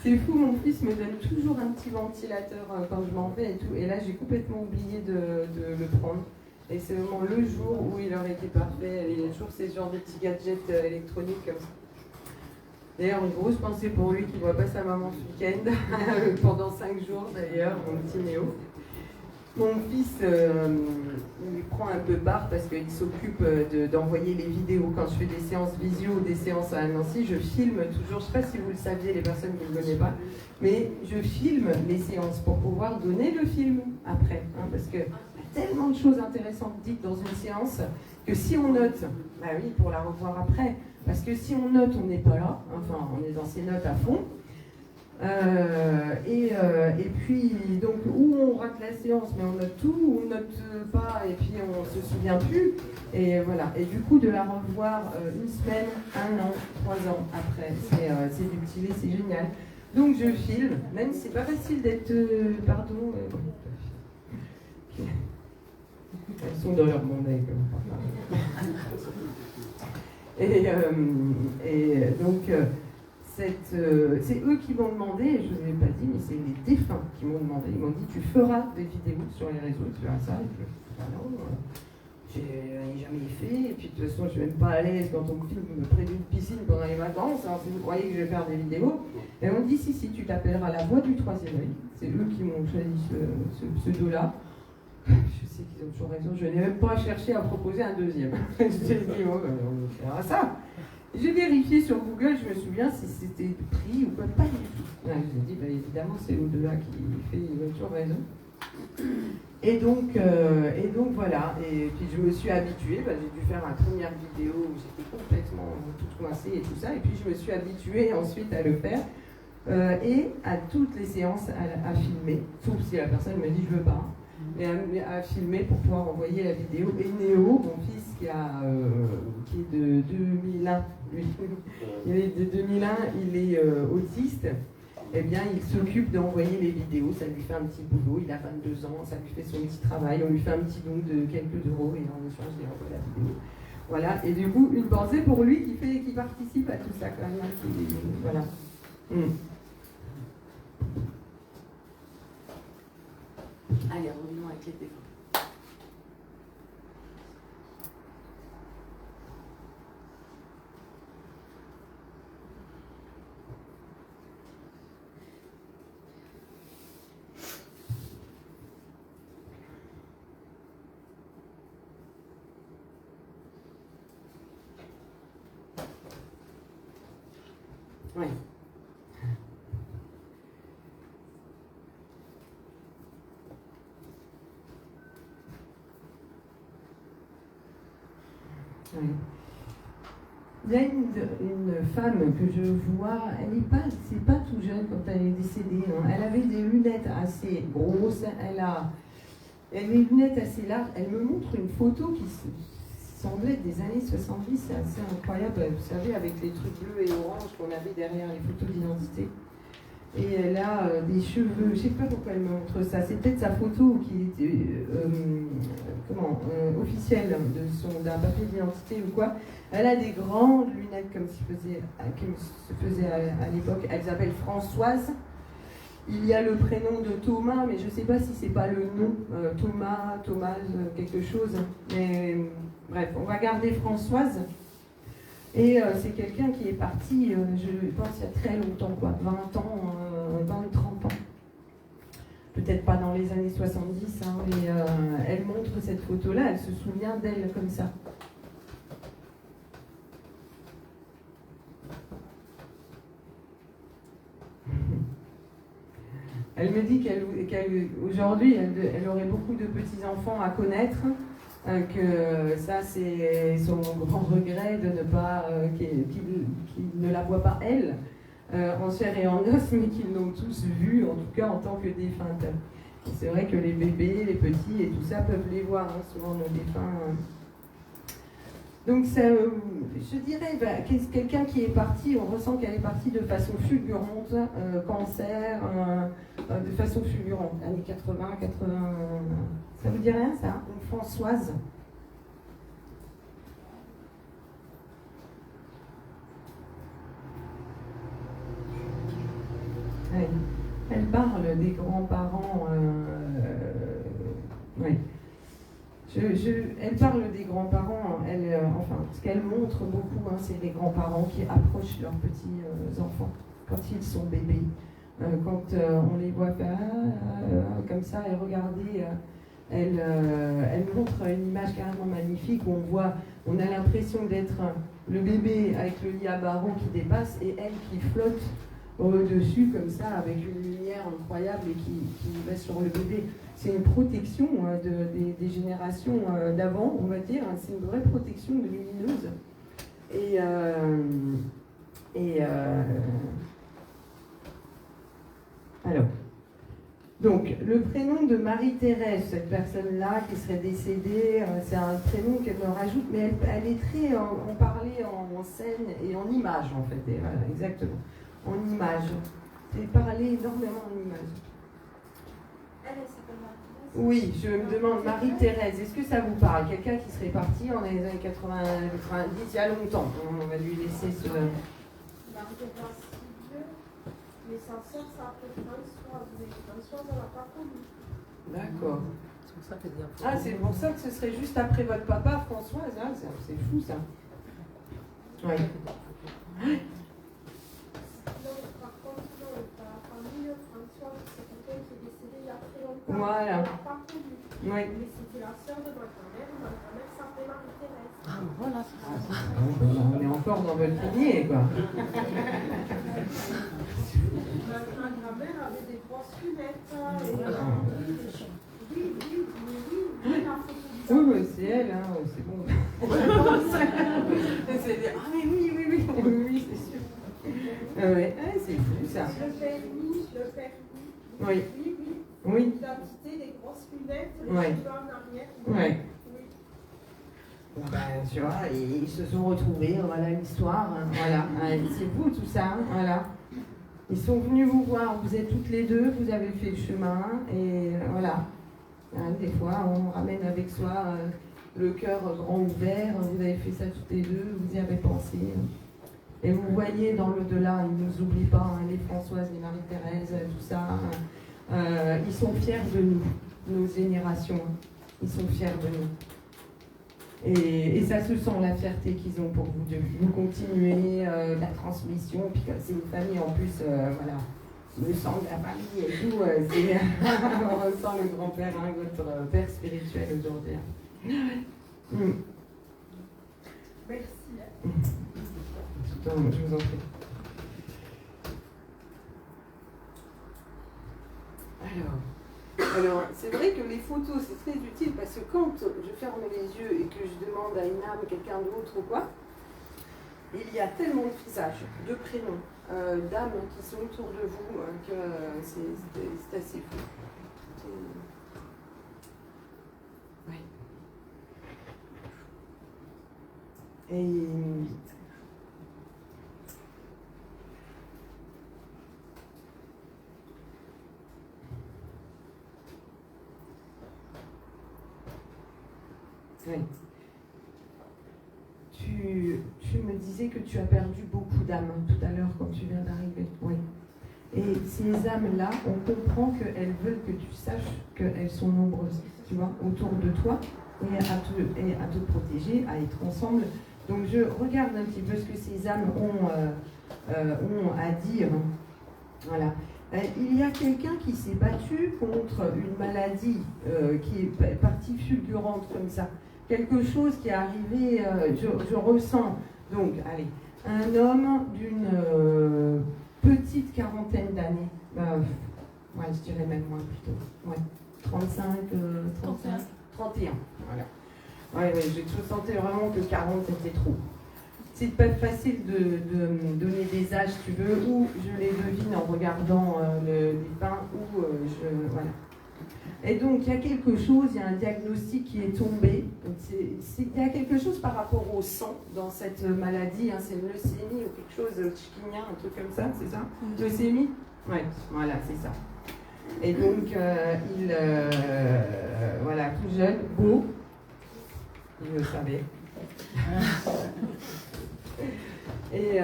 C'est fou, mon fils me donne toujours un petit ventilateur quand je m'en vais et tout. Et là, j'ai complètement oublié de le prendre. Et c'est vraiment le jour où il aurait été parfait. Il y a toujours ces genres de petits gadgets électroniques comme ça. D'ailleurs, une grosse pensée pour lui qui ne voit pas sa maman ce week-end, pendant 5 jours d'ailleurs, mon petit Néo. Mon fils, il prend un peu part parce qu'il s'occupe d'envoyer les vidéos. Quand je fais des séances visio ou des séances à Nancy, je filme toujours, je ne sais pas si vous le saviez, les personnes qui ne me connaissent pas, mais je filme les séances pour pouvoir donner le film après. Hein, parce qu'il y a tellement de choses intéressantes dites dans une séance que si on note, bah oui, pour la revoir après, parce que si on note, on n'est pas là, enfin, on est dans ses notes à fond. Et puis, donc, où on rate la séance, mais on note tout, ou on note pas, et puis on se souvient plus. Et voilà. Et du coup, de la revoir une semaine, 1 an, 3 ans après, c'est utile, c'est génial. Donc, je filme, même si c'est pas facile d'être. Pardon. Elles sont dans leur monde avec et donc. C'est eux qui m'ont demandé, et je ne vous ai pas dit, mais c'est les défunts qui m'ont demandé. Ils m'ont dit, tu feras des vidéos sur les réseaux, tu feras ça. Et puis, non, j'ai jamais fait. Et puis, de toute façon, je ne suis même pas à l'aise quand on me filme près d'une piscine pendant les vacances. Alors, si vous croyez que je vais faire des vidéos. Et on me dit, si, tu t'appelleras La Voix du Troisième Œil. C'est eux qui m'ont choisi ce pseudo-là. Je sais qu'ils ont toujours raison. Je n'ai même pas cherché à proposer un deuxième. J'ai dit, oh, on fera ça. J'ai vérifié sur Google, je me souviens si c'était pris ou pas du tout. Ouais, je me dis, bah, évidemment, c'est au-delà qui fait, il a toujours raison. Et donc voilà, et puis je me suis habituée, bah, j'ai dû faire une première vidéo où j'étais complètement toute coincée et tout ça, et puis je me suis habituée ensuite à le faire, et à toutes les séances à filmer, sauf si la personne me dit je veux pas. Mais à filmer pour pouvoir envoyer la vidéo. Et Néo, mon fils qui est de 2001, lui, il est de 2001, il est autiste, eh bien il s'occupe d'envoyer les vidéos, ça lui fait un petit boulot, il a 22 ans, ça lui fait son petit travail, on lui fait un petit don de quelques euros et en échange il envoie la vidéo. Voilà, et du coup, une pensée pour lui qui participe à tout ça quand même. Voilà. Allez, revenons avec les défunts. Ouais. Oui. Il y a une femme que je vois, c'est pas tout jeune quand elle est décédée. Hein. Elle avait des lunettes assez grosses, elle a des lunettes assez larges. Elle me montre une photo qui semblait être des années 70, c'est assez incroyable. Vous savez, avec les trucs bleus et orange qu'on avait derrière les photos d'identité. Et elle a des cheveux, je sais pas pourquoi elle me montre ça, c'est peut-être sa photo qui était officielle d'un papier d'identité ou quoi. Elle a des grandes lunettes comme se faisait à l'époque. Elle s'appelle Françoise. Il y a le prénom de Thomas, mais je ne sais pas si c'est pas le nom, Thomas, quelque chose. Mais bref, on va garder Françoise. Et c'est quelqu'un qui est parti, je pense, il y a très longtemps, 20 ans, 30 ans. Peut-être pas dans les années 70, hein, mais elle montre cette photo-là, elle se souvient d'elle comme ça. Elle me dit qu'aujourd'hui, elle aurait beaucoup de petits-enfants à connaître, que ça, c'est son grand regret de ne pas, qu'il ne la voit pas, elle, en chair et en os, mais qu'ils l'ont tous vue, en tout cas en tant que défunte. C'est vrai que les bébés, les petits et tout ça peuvent les voir, hein, souvent nos défunts. Donc, ça, je dirais, quelqu'un qui est parti, on ressent qu'elle est partie de façon fulgurante, cancer, de façon fulgurante, années 80, ça vous dit rien ça? Une Françoise. Elle parle des grands-parents, oui. Elle parle des grands-parents, ce qu'elle montre beaucoup, hein, c'est les grands-parents qui approchent leurs petits-enfants quand ils sont bébés. Quand on les voit faire comme ça et regarder, elle montre une image carrément magnifique où on a l'impression d'être le bébé avec le lit à barreaux qui dépasse et elle qui flotte au-dessus comme ça avec une lumière incroyable et qui va sur le bébé. C'est une protection des générations d'avant, on va dire. C'est une vraie protection lumineuse. Alors, donc, le prénom de Marie-Thérèse, cette personne-là qui serait décédée, c'est un prénom qu'elle me rajoute, mais elle est très, on parlait en scène et en image, en fait. Et voilà, exactement. En image. C'est parler énormément en image. Elle s'appelle Marie-Thérèse. Oui, je me demande, Marie-Thérèse, est-ce que ça vous parle? Quelqu'un qui serait parti dans les années 80, 90, il y a longtemps. On va lui laisser ce... Marie-Thérèse, mais sa sœur s'appelle Françoise. Mais Françoise, elle n'a pas connu. D'accord. C'est pour ça qu'elle dit un peu. Ah, c'est pour ça que ce serait juste après votre papa, Françoise. Hein, c'est fou, ça. Oui. Par contre, la famille Françoise, c'est quelqu'un qui est décédé il y a très longtemps. Voilà. Elle n'a pas connu. Oui. Mais c'était la sœur de ma grand-mère. Ma grand-mère s'appelait Marie-Thérèse. Ah, voilà, c'est ça. On est encore dans votre lignée, quoi. Ma grand-mère avait des grosses lunettes. Oui, mais c'est elle, hein, c'est bon. Ah, mais oui, c'est sûr. Ouais, c'est fou, ça. Le permis. Oui. Oui. L'identité, des grosses lunettes, les Ouais. cheveux en arrière. Ouais. Oui. Bon, ben, tu vois, ils se sont retrouvés, voilà l'histoire, hein, voilà. C'est vous tout ça, hein, voilà. Ils sont venus vous voir, vous êtes toutes les deux, vous avez fait le chemin, et voilà. Hein, des fois, on ramène avec soi le cœur grand ouvert, vous avez fait ça toutes les deux, vous y avez pensé. Et vous voyez dans l'au-delà, ils ne nous oublient pas, hein, les Françoises, les Marie-Thérèse, tout ça. Ils sont fiers de nous, nos générations. Ils sont fiers de nous. Et ça se sent, la fierté qu'ils ont pour vous deux. Vous continuez la transmission, puis comme c'est une famille en plus, voilà, le sang de la famille et tout, on ressent le grand-père, hein, votre père spirituel aujourd'hui. Merci. Je vous en prie. c'est très utile parce que quand je ferme les yeux et que je demande à une âme, quelqu'un d'autre ou quoi, il y a tellement de visages, de prénoms, d'âmes qui sont autour de vous que c'est assez fou. Oui. Et oui. Tu me disais que tu as perdu beaucoup d'âmes tout à l'heure quand tu viens d'arriver. Oui. Et ces âmes-là, on comprend qu'elles veulent que tu saches qu'elles sont nombreuses, tu vois, autour de toi et à te protéger, à être ensemble. Donc je regarde un petit peu ce que ces âmes ont à dire. Voilà. Il y a quelqu'un qui s'est battu contre une maladie qui est partie fulgurante comme ça. Quelque chose qui est arrivé, je ressens. Donc, allez, un homme d'une petite quarantaine d'années. Ouais, je dirais même moins plutôt. Ouais, 35, 31. Voilà. Ouais, je sentais vraiment que 40 c'était trop. C'est pas facile de donner des âges, tu veux, ou je les devine en regardant les pins, ou voilà. Et donc, il y a quelque chose, il y a un diagnostic qui est tombé. Il y a quelque chose par rapport au sang dans cette maladie, hein, c'est une leucémie ou quelque chose, chikungunya, un truc comme ça, c'est ça? Leucémie? Oui, voilà, c'est ça. Et donc, voilà, tout jeune, beau, il le savait. Et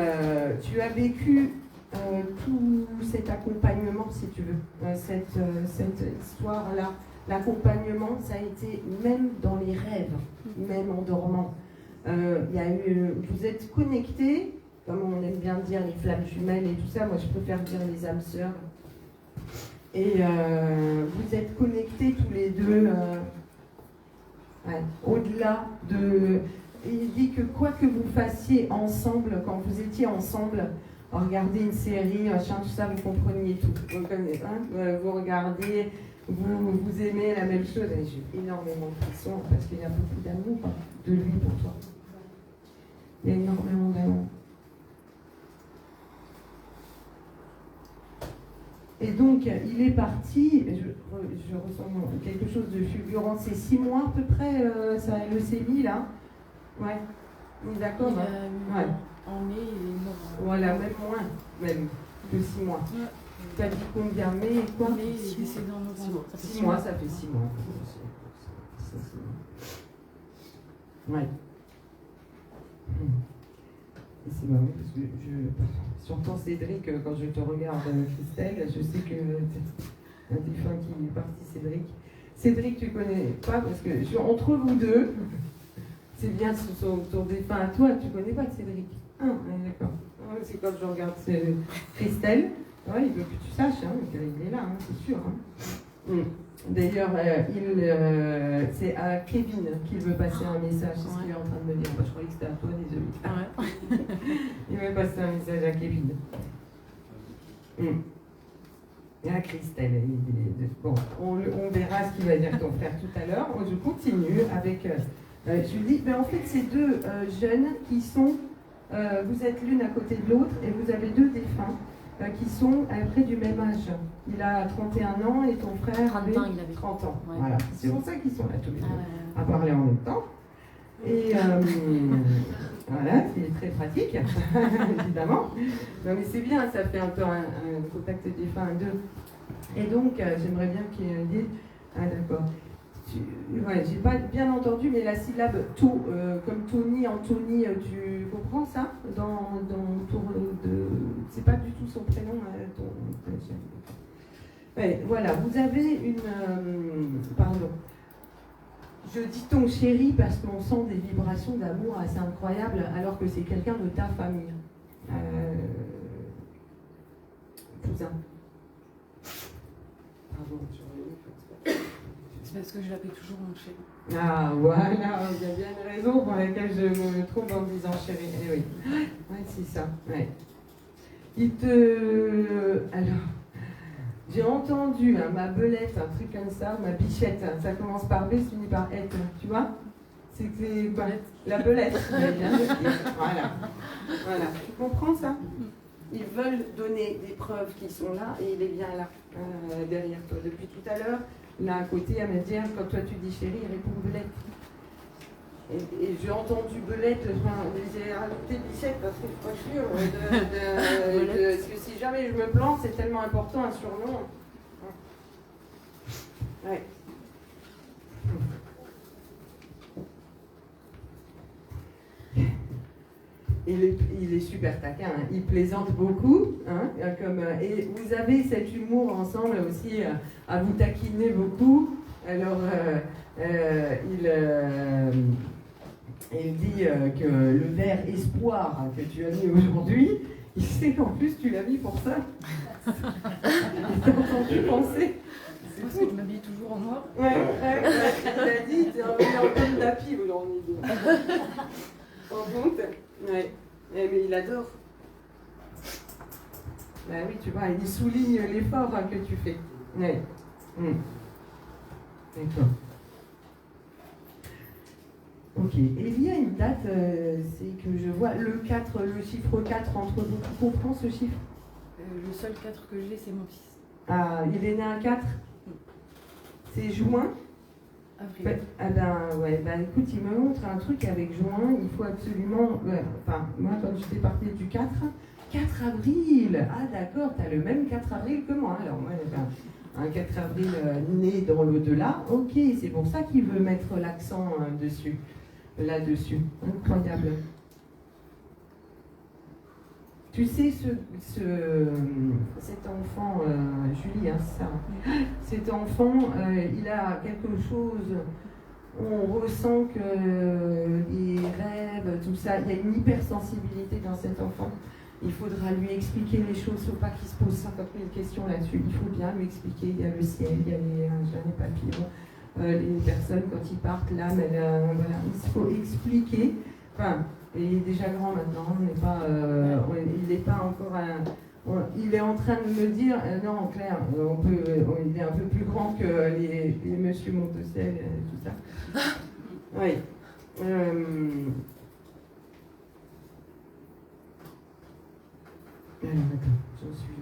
tu as vécu tout cet accompagnement, si tu veux, cette histoire-là. L'accompagnement, ça a été même dans les rêves, même en dormant. Vous êtes connectés, comme on aime bien dire les flammes jumelles et tout ça, moi je préfère dire les âmes sœurs. Et vous êtes connectés tous les deux, au-delà de... Il dit que quoi que vous fassiez ensemble, quand vous étiez ensemble, regardez une série, tout ça, vous compreniez tout. Vous regardez, vous aimez la même chose. Et j'ai énormément de frissons parce qu'il y a beaucoup d'amour de lui pour toi. Il y a énormément d'amour. Et donc, il est parti, je ressens quelque chose de fulgurant, c'est 6 mois à peu près, ça leucémie là. Ouais, d'accord. Ouais. En mai, il est mort. Voilà, même moins, même que 6 mois. Ouais. Tu as dit combien? Mai et quoi? Mais il est décédé en novembre. 6 mois, ça fait 6 mois. Ouais. Et c'est marrant parce que j'entends Cédric quand je te regarde, Christelle, je sais que un défunt qui est parti, Cédric. Cédric, tu connais pas parce que entre vous deux, c'est bien ton défunt à toi, tu connais pas Cédric. Ah, d'accord. C'est quand je regarde Christelle, ouais, il veut que tu saches, hein, qu'il est là, hein, c'est sûr. Hein. D'ailleurs, c'est à Kevin qu'il veut passer un message, c'est ce qu'il est en train de me dire. Moi, je croyais que c'était à toi, désolé. Il veut passer un message à Kevin. Et à Christelle. Bon, on verra ce qu'il va dire ton frère tout à l'heure. Je continue avec... je lui dis, mais en fait, c'est deux jeunes qui sont... vous êtes l'une à côté de l'autre et vous avez deux défunts qui sont à peu près du même âge. Il a 31 ans et ton frère avait 30 ans. Ouais. Voilà. C'est pour ça qu'ils sont là tous les deux, à parler en même temps. Et voilà, c'est très pratique, évidemment. Non mais c'est bien, ça fait un peu un contact défunt à deux. Et donc, j'aimerais bien qu'il dise... Ah d'accord. Ouais, j'ai pas bien entendu, mais la syllabe to, comme Tony, Anthony, tu comprends ça autour de... C'est pas du tout son prénom. Ouais, voilà, vous avez une... pardon. Je dis ton chéri parce qu'on sent des vibrations d'amour assez incroyables, alors que c'est quelqu'un de ta famille. Cousin. Pardon, c'est parce que je l'appelle toujours mon chéri. Ah, voilà, il y a bien une raison pour laquelle je me trompe en disant chéri. Eh oui, ouais, c'est ça. Ouais. Alors, J'ai entendu ma belette, un truc comme ça, ma bichette, ça commence par B, ça finit par être, tu vois? C'est quoi? La belette. Bien noté. Voilà. Voilà. Tu comprends ça? Ils veulent donner des preuves qui sont là et il est bien là, derrière toi. Depuis tout à l'heure, là à côté, à me dire, quand toi tu dis chérie, il répond belette. Et j'ai entendu belette, j'ai rajouté bichette parce que je suis pas sûre parce que si jamais je me plante, c'est tellement important un surnom. Ouais. Il est super taquin, hein. Il plaisante beaucoup, hein, et vous avez cet humour ensemble aussi à vous taquiner beaucoup. Alors, il dit que le verre espoir que tu as mis aujourd'hui, il sait qu'en plus tu l'as mis pour ça. Il t'a entendu penser. C'est parce que je m'habille toujours en noir. Ouais, il a dit, t'es en comme tapis aujourd'hui. En compte. Ouais. Mais il adore. Bah oui, tu vois, il souligne l'effort que tu fais. Ouais. D'accord. Ok. Et il y a une date, c'est que je vois le 4, le chiffre 4 entre vous. Tu comprends ce chiffre? Le seul 4 que j'ai, c'est mon fils. Ah, il est né à 4? C'est juin? Avril. Ah ben ouais, ben écoute, il me montre un truc avec juin, il faut absolument. Enfin, moi quand j'étais partie du 4 avril, ah d'accord, t'as le même 4 avril que moi. Alors moi j'avais un 4 avril né dans l'au-delà, ok, c'est pour ça qu'il veut mettre l'accent dessus, là-dessus. Incroyable. Tu sais, cet enfant, Julie, hein, c'est ça. Cet enfant, il a quelque chose, on ressent que les rêves, tout ça, il y a une hypersensibilité dans cet enfant. Il faudra lui expliquer les choses, il ne faut pas qu'il se pose 50 000 questions là-dessus. Il faut bien lui expliquer, il y a le ciel, il y a les papillons, les personnes quand ils partent, l'âme, voilà. Il faut expliquer. Enfin, il est déjà grand maintenant, il n'est pas encore il est en train de me dire, non Claire, il est un peu plus grand que les Monsieur Montecel et tout ça. Oui. Attends, j'en suis.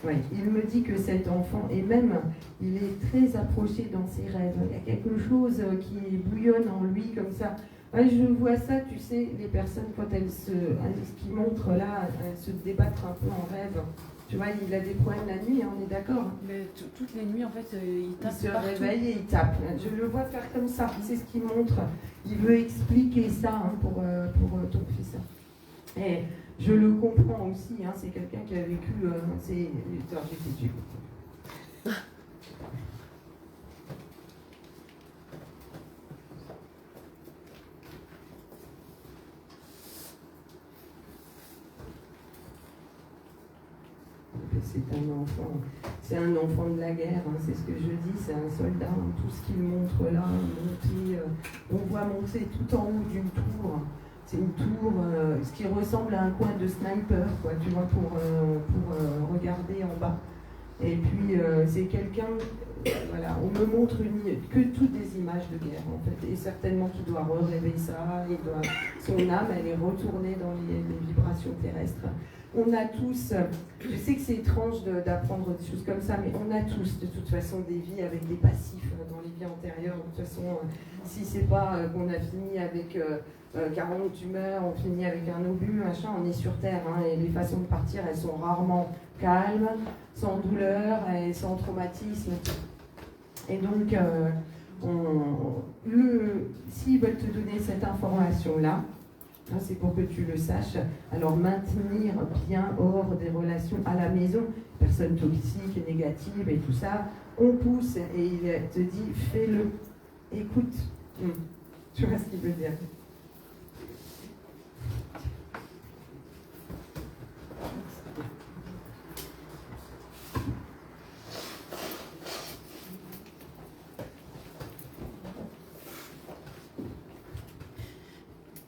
Oui, il me dit que cet enfant, et même, il est très approché dans ses rêves. Il y a quelque chose qui bouillonne en lui comme ça. Ouais, je vois ça, tu sais, les personnes, quand ce qui montrent là, elles se débattent un peu en rêve. Tu vois, il a des problèmes la nuit, hein, on est d'accord? Mais toutes les nuits, en fait, il tape. Il se partout. réveille et il tape. Je le vois faire comme ça, c'est ce qu'il montre. Il veut expliquer ça hein, pour ton fils. Et je le comprends aussi, hein, c'est quelqu'un qui a vécu. Attends, j'ai fait du. C'est un enfant de la guerre, hein, c'est ce que je dis, c'est un soldat. Hein, tout ce qu'il montre là, on voit monter tout en haut d'une tour. C'est une tour, ce qui ressemble à un coin de sniper, quoi, tu vois, pour regarder en bas. Et puis c'est quelqu'un, voilà, on me montre que toutes des images de guerre en fait, et certainement qu'il doit relever ça, son âme elle est retournée dans les vibrations terrestres. On a tous, je sais que c'est étrange d'apprendre des choses comme ça, mais on a tous de toute façon des vies avec des passifs dans les vies antérieures. De toute façon, si c'est pas qu'on a fini avec 40 tumeurs, on finit avec un obus, machin, on est sur Terre, hein, et les façons de partir, elles sont rarement calmes, sans douleur et sans traumatisme. Et donc, s'ils veulent te donner cette information-là, c'est pour que tu le saches. Alors maintenir bien hors des relations à la maison, personnes toxiques et négatives et tout ça, on pousse et il te dit fais-le, écoute. Tu vois ce qu'il veut dire.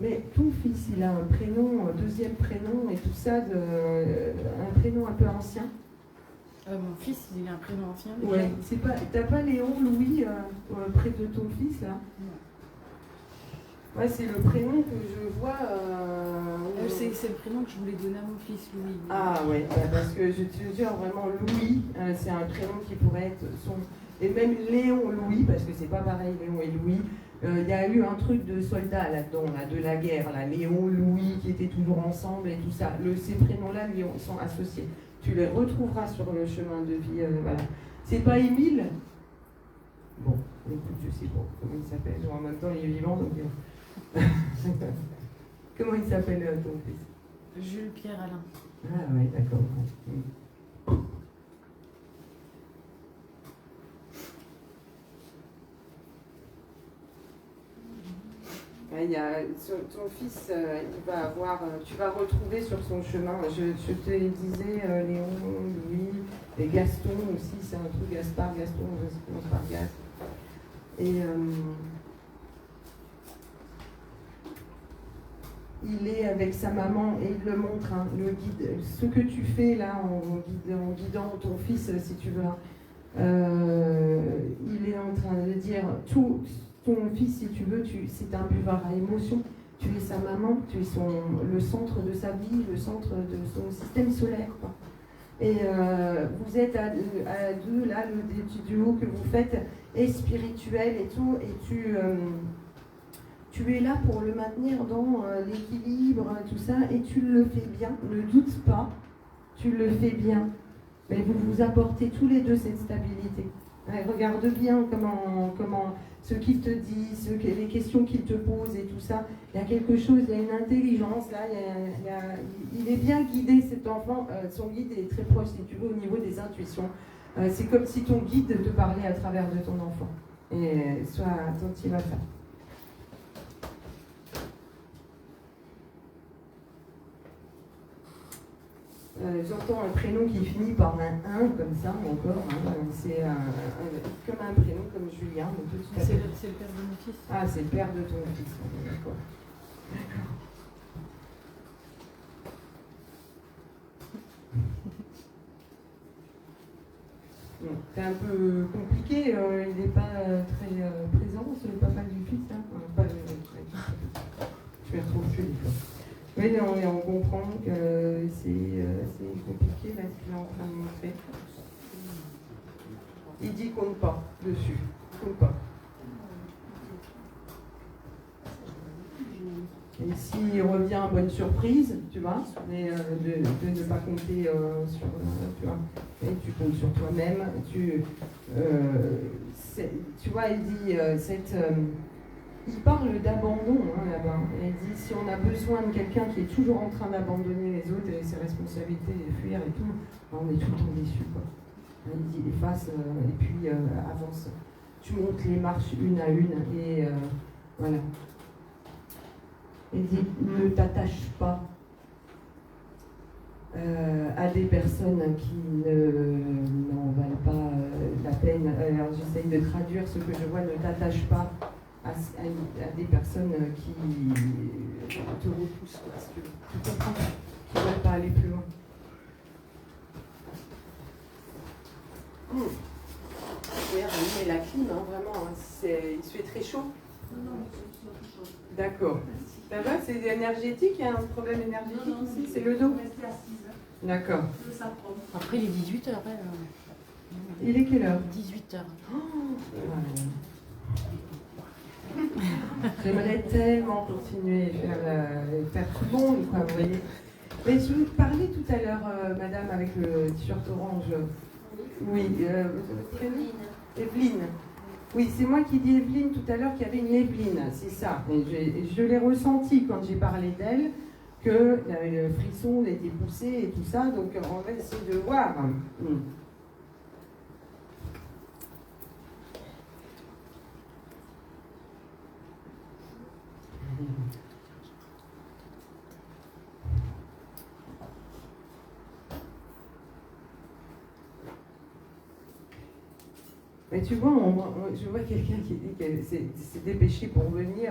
Mais ton fils, il a un prénom, un deuxième prénom et tout ça, un prénom un peu ancien. Mon fils, il a un prénom ancien. Ouais, c'est pas. T'as pas Léon Louis près de ton fils là? Ouais, c'est le prénom que je vois. C'est le prénom que je voulais donner à mon fils, Louis. Ah ouais, parce que je te jure vraiment Louis, c'est un prénom qui pourrait être son. Et même Léon Louis, parce que c'est pas pareil Léon et Louis. Il y a eu un truc de soldats là-dedans, là, de la guerre, là, Léon, Louis, qui étaient toujours ensemble et tout ça. Ces prénoms-là sont associés. Tu les retrouveras sur le chemin de vie. Voilà. C'est pas Émile? Bon, écoute, je sais pas comment il s'appelle. En même temps, il est vivant, donc. Comment il s'appelle ton fils? Jules Pierre Alain. Ah oui, d'accord. Il y a, ton fils, il va avoir, tu vas retrouver sur son chemin, je te disais, Léon, Louis, et Gaston aussi, c'est un truc, Gaspard, Gaston, ça commence par Gas. Et il est avec sa maman et il le montre, hein, le guide, ce que tu fais là en guidant ton fils, si tu veux, il est en train de dire tout. Ton fils, si tu veux, c'est un buvard à émotion. Tu es sa maman, tu es le centre de sa vie, le centre de son système solaire, quoi. Et vous êtes à deux, là, le duo que vous faites est spirituel et tout, et tu es là pour le maintenir dans l'équilibre, tout ça, et tu le fais bien, ne doute pas, tu le fais bien. Mais vous vous apportez tous les deux cette stabilité. Ouais, regarde bien comment ce qu'il te dit, les questions qu'il te pose et tout ça. Il y a quelque chose, il y a une intelligence là, il est bien guidé cet enfant, son guide est très proche si tu veux au niveau des intuitions. C'est comme si ton guide te parlait à travers de ton enfant. Et sois attentif à ça. J'entends un prénom qui finit par un 1 comme ça encore. Hein, c'est comme un prénom comme Julien. C'est le père de mon fils. Ah, c'est le père de ton fils. D'accord. Bon, c'est un peu compliqué. Il n'est pas très présent, c'est le papa du fils. Hein. Enfin, je me retrouve plus des fois. Oui, on comprend que c'est compliqué là, ce qu'il est en train de montrer. Il dit compte pas dessus. Compte pas. Et s'il revient, bonne surprise, tu vois, mais de ne pas compter sur. Tu vois, et tu comptes sur toi-même. Tu vois, il dit il parle d'abandon là-bas. Il dit si on a besoin de quelqu'un qui est toujours en train d'abandonner les autres et ses responsabilités et fuir et tout, on est tout le temps déçu, quoi. Il dit efface et puis avance. Tu montes les marches une à une et voilà. Il dit ne t'attache pas à des personnes qui n'en valent pas la peine. Alors j'essaye de traduire ce que je vois, ne t'attache pas à des personnes qui te repoussent, parce que tu comprends, qui ne veulent pas aller plus loin. J'ai allumé la clim, hein, vraiment, hein, il se fait très chaud. Non, c'est chaud. D'accord. Ça va, c'est énergétique, il y a un problème énergétique ici, c'est le dos. Restez assise. D'accord. Ça prend. Après, il est 18h. Il est quelle heure? 18h. J'aimerais tellement continuer et faire tout le monde, quoi, vous voyez. Mais je vous parlais tout à l'heure, madame, avec le t-shirt orange. Oui, votre prénom ? Evelyne. Oui, c'est moi qui dis Evelyne tout à l'heure qu'il y avait une Evelyne, c'est ça. Et je l'ai ressenti quand j'ai parlé d'elle, que le frisson était poussé et tout ça, donc on va essayer de voir. Mais tu vois, je vois quelqu'un qui dit qu'elle s'est dépêchée pour venir.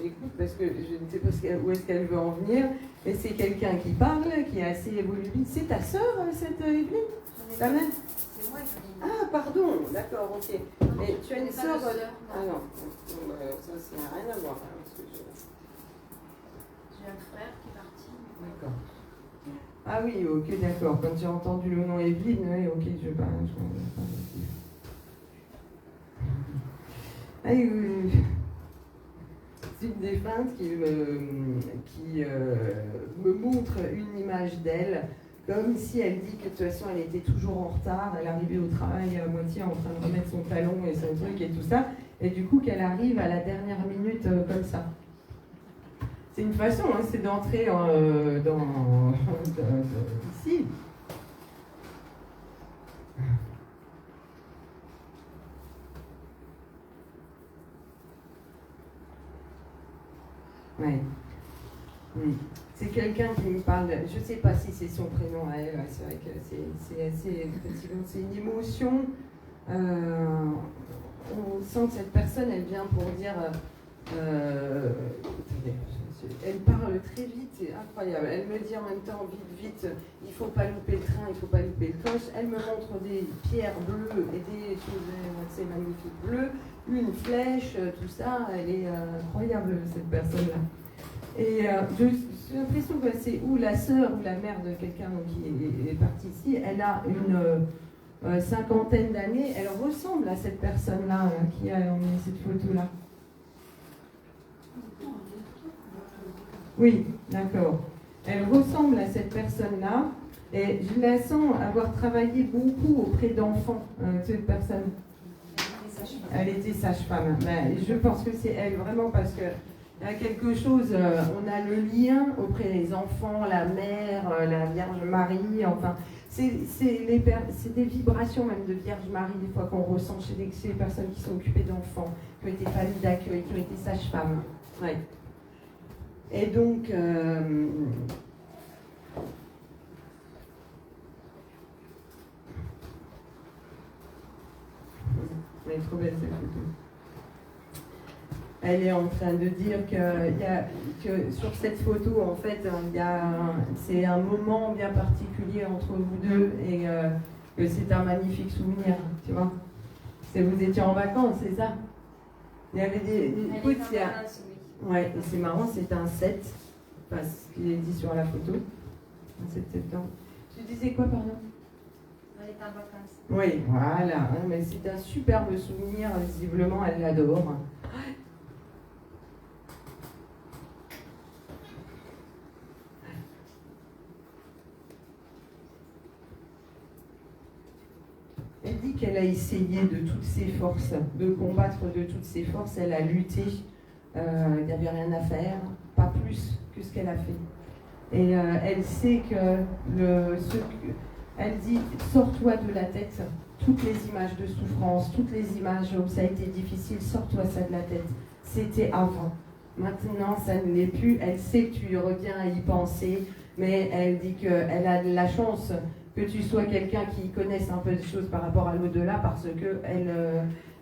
Écoute, parce que je ne sais pas où est-ce qu'elle veut en venir, mais c'est quelqu'un qui parle, qui est assez évolué. C'est ta sœur, cette Evelyne? Ta mère? moi, je dis. Ah, pardon, d'accord, ok. Mais tu as une Pas de sœur. sœur, Ah non. non, bon, ça n'a rien à voir. Hein, parce que J'ai un frère qui est parti. D'accord. Ah oui, ok, d'accord. Quand j'ai entendu le nom Evelyne, oui, ok, je pas. Ah oui, oui, oui. C'est une défunte qui me montre une image d'elle, comme si elle dit que de toute façon elle était toujours en retard, elle arrivait au travail à moitié en train de remettre son talon et son truc et tout ça, et du coup qu'elle arrive à la dernière minute comme ça. C'est une façon, hein, c'est d'entrer ici. Ouais. Oui. C'est quelqu'un qui me parle, je ne sais pas si c'est son prénom à elle, ouais, c'est vrai que c'est assez, effectivement, c'est une émotion. On sent que cette personne, elle vient pour dire, attendez, elle parle très vite, c'est incroyable. Elle me dit en même temps, vite, il ne faut pas louper le train, il ne faut pas louper le coche. Elle me montre des pierres bleues et des choses assez magnifiques bleues, une flèche, tout ça. Elle est incroyable, cette personne-là. Et j'ai l'impression que c'est ou la sœur ou la mère de quelqu'un qui est parti ici. Elle a une cinquantaine d'années. Elle ressemble à cette personne-là qui a emmené cette photo-là. Oui, d'accord. Elle ressemble à cette personne-là. Et je la sens avoir travaillé beaucoup auprès d'enfants, cette personne. Elle était sage-femme. Ben, je pense que c'est elle, vraiment, parce que il y a quelque chose, on a le lien auprès des enfants, la mère, la Vierge Marie, enfin, c'est des vibrations même de Vierge Marie, des fois qu'on ressent chez les personnes qui sont occupées d'enfants, qui ont été familles d'accueil, qui ont été sages-femmes. Ouais. Et donc, elle est trop belle cette photo. Elle est en train de dire que sur cette photo, en fait, c'est un moment bien particulier entre vous deux et que c'est un magnifique souvenir, tu vois. Vous étiez en vacances, c'est ça? Il y avait écoute, ouais, et c'est marrant, c'est un 7, parce qu'il est dit sur la photo. Un 7 septembre. Tu disais quoi, pardon? Elle est en vacances. Oui, voilà, hein, mais c'est un superbe souvenir, visiblement, elle l'adore. Elle dit qu'elle a essayé de toutes ses forces, de combattre de toutes ses forces, elle a lutté, il n'y avait rien à faire, pas plus que ce qu'elle a fait. Et elle sait elle dit, sors-toi de la tête, toutes les images de souffrance, toutes les images où ça a été difficile, sors-toi ça de la tête. C'était avant. Maintenant, ça ne l'est plus. Elle sait que tu reviens à y penser, mais elle dit qu'elle a de la chance que tu sois quelqu'un qui connaisse un peu des choses par rapport à l'au-delà, parce que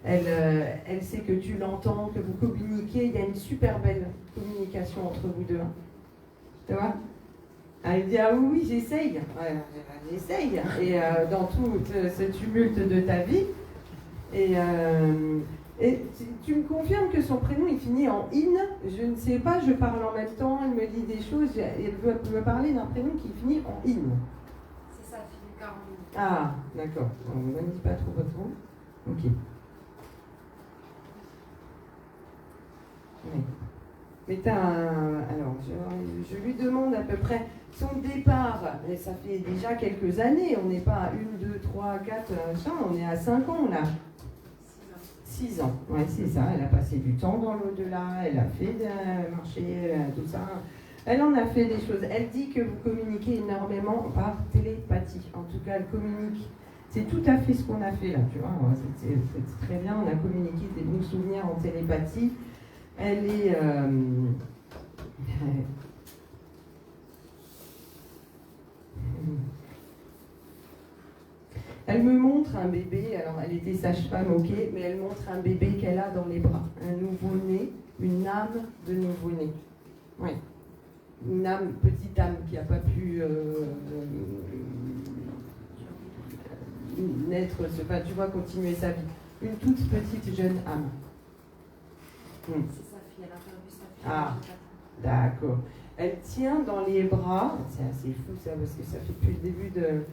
elle sait que tu l'entends, que vous communiquez. Il y a une super belle communication entre vous deux. Tu vois? Elle dit, ah oui, j'essaye. Ouais, j'essaye. Et dans tout ce tumulte de ta vie. Et tu me confirmes que son prénom, il finit en in. Je ne sais pas, je parle en même temps, elle me dit des choses. Elle veut me parler d'un prénom qui finit en in. C'est ça, Philippe Caroline. Ah, d'accord. On ne me dit pas trop votre nom. Ok. Oui. Mais alors, je lui demande à peu près son départ, et ça fait déjà quelques années, on n'est pas à 1, 2, 3, 4, on est à 5 ans là. 6 ans, ouais, c'est ça, elle a passé du temps dans l'au-delà, elle a fait des marchés, tout ça. Elle en a fait des choses. Elle dit que vous communiquez énormément par télépathie. En tout cas, elle communique. C'est tout à fait ce qu'on a fait là, tu vois. C'est très bien, on a communiqué des bons souvenirs en télépathie. Elle est... Elle me montre un bébé, alors elle était sage-femme, ok, mais elle montre un bébé qu'elle a dans les bras. Un nouveau-né, une âme de nouveau-né. Oui. Une âme, petite âme qui n'a pas pu naître, enfin, tu vois, continuer sa vie. Une toute petite jeune âme. C'est sa fille, elle a perdu sa fille. Ah, d'accord. Elle tient dans les bras, c'est assez fou ça, parce que ça fait depuis le début de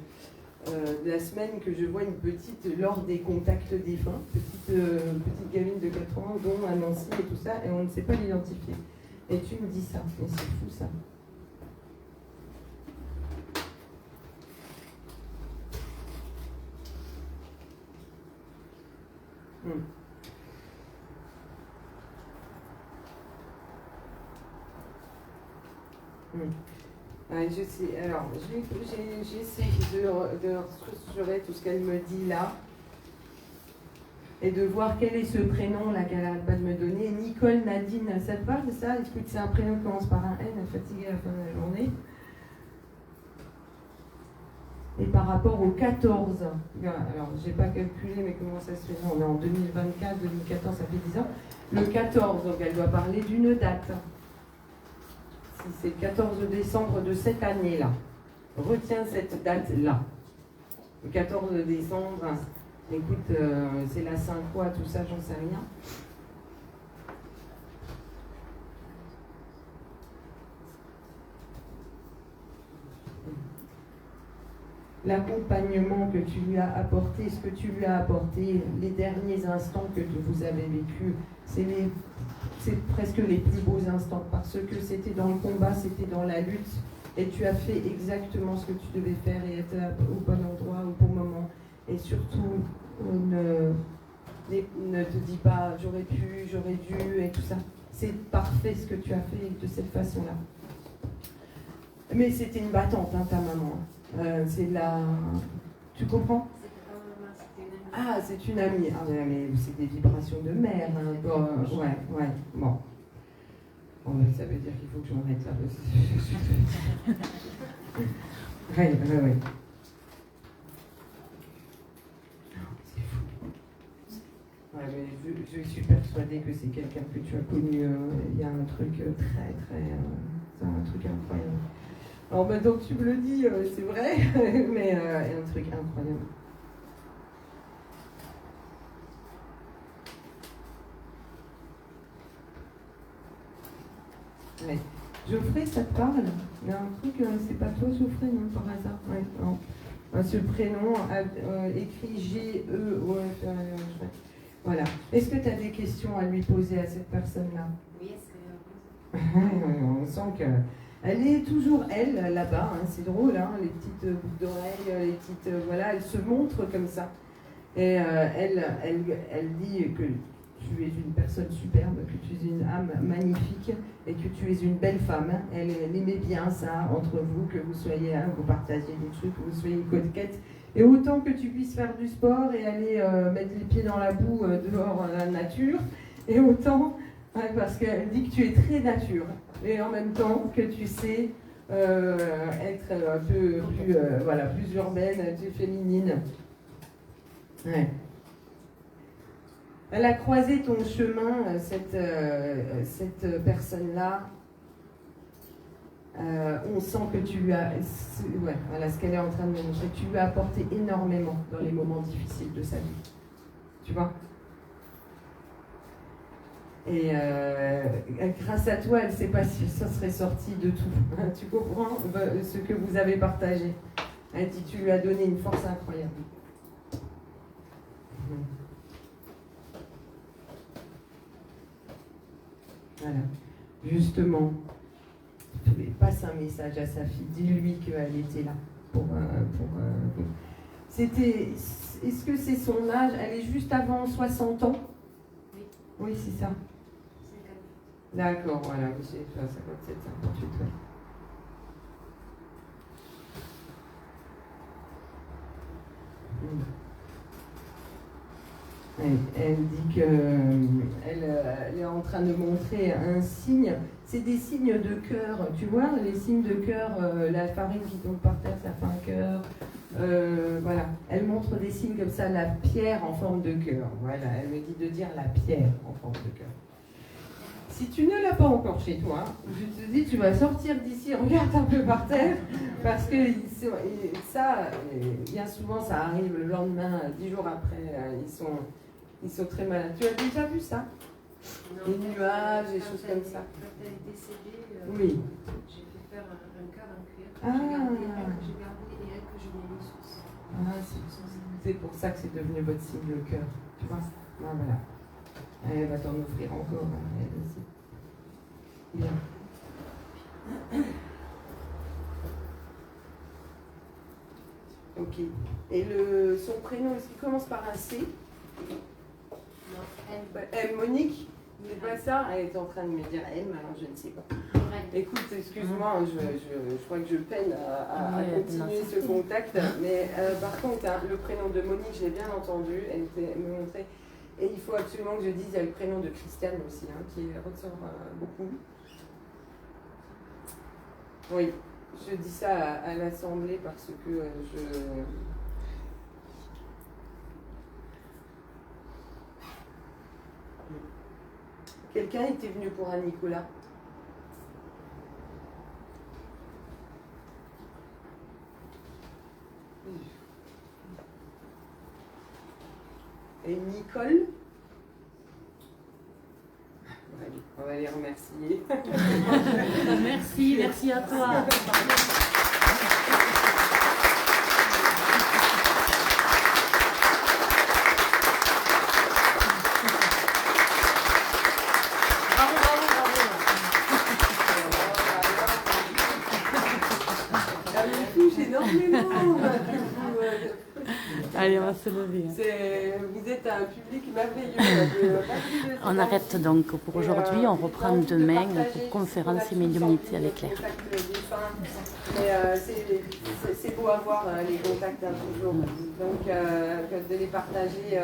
la semaine que je vois une petite, lors des contacts défunts, petite gamine de 4 ans, dont un Nancy et tout ça, et on ne sait pas l'identifier. Et tu me dis ça, mais c'est fou ça. Ouais, je sais, alors j'essaye de structurer tout ce qu'elle me dit là et de voir quel est ce prénom là qu'elle n'arrête pas de me donner. Nicole Nadine, ça te parle de ça? Écoute, c'est un prénom qui commence par un N, fatiguée à la fin de la journée. Et par rapport au 14, alors j'ai pas calculé, mais comment ça se fait? Non, on est en 2024, 2014, ça fait 10 ans. Le 14, donc elle doit parler d'une date. Si c'est le 14 décembre de cette année-là, retiens cette date-là. Le 14 décembre, écoute, c'est la Saint quoi, tout ça, j'en sais rien. L'accompagnement que tu lui as apporté, ce que tu lui as apporté, les derniers instants que vous avez vécus, c'est presque les plus beaux instants, parce que c'était dans le combat, c'était dans la lutte, et tu as fait exactement ce que tu devais faire et être au bon endroit, au bon moment. Et surtout, ne te dis pas j'aurais pu, j'aurais dû, et tout ça. C'est parfait ce que tu as fait de cette façon-là. Mais c'était une battante, hein, ta maman. C'est la... Tu comprends? Ah, c'est une amie. Ah, mais c'est des vibrations de mère. Hein. Bon, ouais, bon. Bon, ça veut dire qu'il faut que je m'arrête là. Ouais. C'est fou. Ouais, mais je suis persuadée que c'est quelqu'un que tu as connu. Il y a un truc très... c'est un truc incroyable. Alors maintenant que tu me le dis, c'est vrai, mais un truc incroyable. Ouais. Geoffrey, ça te parle? Il y a un truc, c'est pas toi Geoffrey, non, par hasard? Ouais, non. Ce prénom, écrit G-E-O-F-R. Voilà. Est-ce que tu as des questions à lui poser à cette personne-là? Oui, est-ce que... On sent que... Elle est toujours elle, là-bas, hein, c'est drôle, hein, les petites boucles d'oreilles, les petites... voilà, elle se montre comme ça. Et elle dit que tu es une personne superbe, que tu es une âme magnifique et que tu es une belle femme. Elle aimait bien ça entre vous, que vous soyez, hein, vous partagiez des trucs, que vous soyez coquette. Et autant que tu puisses faire du sport et aller mettre les pieds dans la boue dehors dans la nature, et autant, hein, parce qu'elle dit que tu es très nature. Et en même temps que tu sais être un peu plus, plus urbaine, plus féminine. Ouais. Elle a croisé ton chemin, cette personne-là. On sent que tu lui as... voilà ce qu'elle est en train de me montrer. Tu lui as apporté énormément dans les moments difficiles de sa vie. Tu vois ? Et grâce à toi, elle ne sait pas si ça serait sorti de tout. Tu comprends ce que vous avez partagé. Elle dit, tu lui as donné une force incroyable. Voilà. Justement, passe un message à sa fille. Dis-lui qu'elle était là. Est-ce que c'est son âge? Elle est juste avant 60 ans? Oui, c'est ça. D'accord, voilà, c'est 57, 58, ouais. Elle dit qu'elle est en train de montrer un signe. C'est des signes de cœur, tu vois, les signes de cœur, la farine qui tombe par terre, ça fait un cœur. Voilà, elle montre des signes comme ça, la pierre en forme de cœur. Voilà, elle me dit de dire la pierre en forme de cœur. Si tu ne l'as pas encore chez toi, je te dis, tu vas sortir d'ici, regarde un peu par terre, parce que ça, bien souvent, ça arrive le lendemain, 10 jours après, ils sont très malades. Tu as déjà vu ça? Les nuages, des choses comme ça. Quand elle est décédée, Oui. j'ai fait faire un cadre en cuir. Ah. J'ai gardé et elle que je l'ai mis sur ça. Ah, c'est pour ça que c'est devenu votre signe, le cœur. Tu vois? Ah, voilà. Elle va t'en offrir encore, hein, elle aussi. Bien. Ok. Et son prénom, est-ce qu'il commence par un C? Non, M, Monique? C'est pas ça? Elle est en train de me dire M, alors je ne sais pas. Écoute, excuse-moi, je crois que je peine à continuer ce contact. Mais par contre, hein, le prénom de Monique, je l'ai bien entendu. Elle me montrait. Et il faut absolument que je dise, il y a le prénom de Christiane aussi, hein, qui ressort beaucoup. Oui, je dis ça à l'Assemblée parce que Quelqu'un était venu pour un Nicolas? Et Nicole? On va les remercier. Merci à toi. Ça me touche énormément. Allez, on va se lever. Vous êtes un public merveilleux. On arrête donc pour aujourd'hui, on reprend demain pour conférence et médiumnité avec Claire. C'est beau à voir les contacts toujours. Donc de les partager.